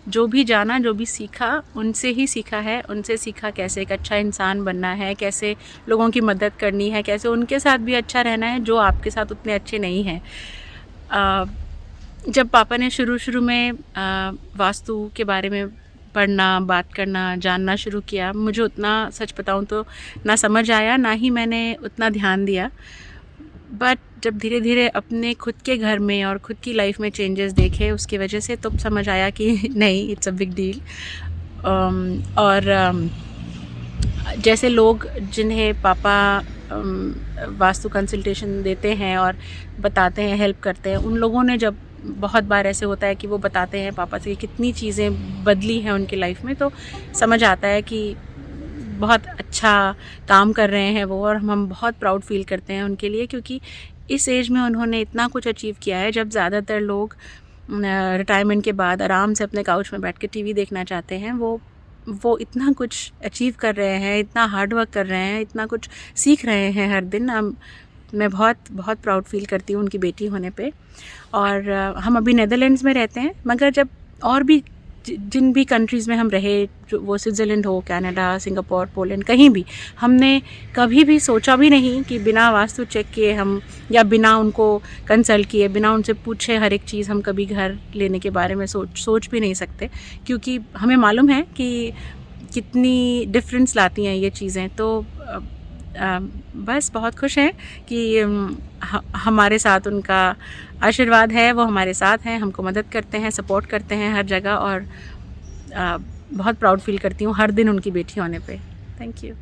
S8: जो भी जाना, जो भी सीखा, उनसे ही सीखा है। उनसे सीखा कैसे एक अच्छा इंसान बनना है, कैसे लोगों की मदद करनी है, कैसे उनके साथ भी अच्छा रहना है जो आपके साथ उतने अच्छे नहीं हैं। जब पापा ने शुरू में वास्तु के बारे में पढ़ना, बात करना, जानना शुरू किया, मुझे उतना, सच बताऊं तो, ना समझ आया, ना ही मैंने उतना ध्यान दिया। बट जब धीरे धीरे अपने खुद के घर में और खुद की लाइफ में चेंजेस देखे उसकी वजह से, तो समझ आया कि नहीं, इट्स अ बिग डील। और जैसे लोग जिन्हें पापा वास्तु कंसल्टेशन देते हैं और बताते हैं, हेल्प करते हैं, उन लोगों ने जब, बहुत बार ऐसे होता है कि वो बताते हैं पापा से कितनी चीज़ें बदली हैं उनकी लाइफ में, तो समझ आता है कि बहुत अच्छा काम कर रहे हैं वो, और हम बहुत प्राउड फील करते हैं उनके लिए, क्योंकि इस एज में उन्होंने इतना कुछ अचीव किया है। जब ज़्यादातर लोग रिटायरमेंट के बाद आराम से अपने काउच में बैठ के टीवी देखना चाहते हैं, वो वो इतना कुछ अचीव कर रहे हैं, इतना हार्ड वर्क कर रहे हैं, इतना कुछ सीख रहे हैं हर दिन। मैं बहुत बहुत प्राउड फील करती हूँ उनकी बेटी होने पे। और हम अभी नेदरलैंड्स में रहते हैं, मगर जब और भी जिन भी कंट्रीज़ में हम रहे, जो वो स्विट्ज़रलैंड हो, कनाडा, सिंगापुर, पोलैंड, कहीं भी हमने कभी भी सोचा भी नहीं कि बिना वास्तु चेक किए हम, या बिना उनको कंसल्ट किए, बिना उनसे पूछे हर एक चीज़ हम कभी घर लेने के बारे में सोच भी नहीं सकते, क्योंकि हमें मालूम है कि कितनी डिफरेंस लाती हैं ये चीज़ें। तो बस बहुत खुश हैं कि हमारे साथ उनका आशीर्वाद है, वो हमारे साथ हैं, हमको मदद करते हैं, सपोर्ट करते हैं हर जगह। और बहुत प्राउड फील करती हूँ हर दिन उनकी बेटी होने पे। Thank you.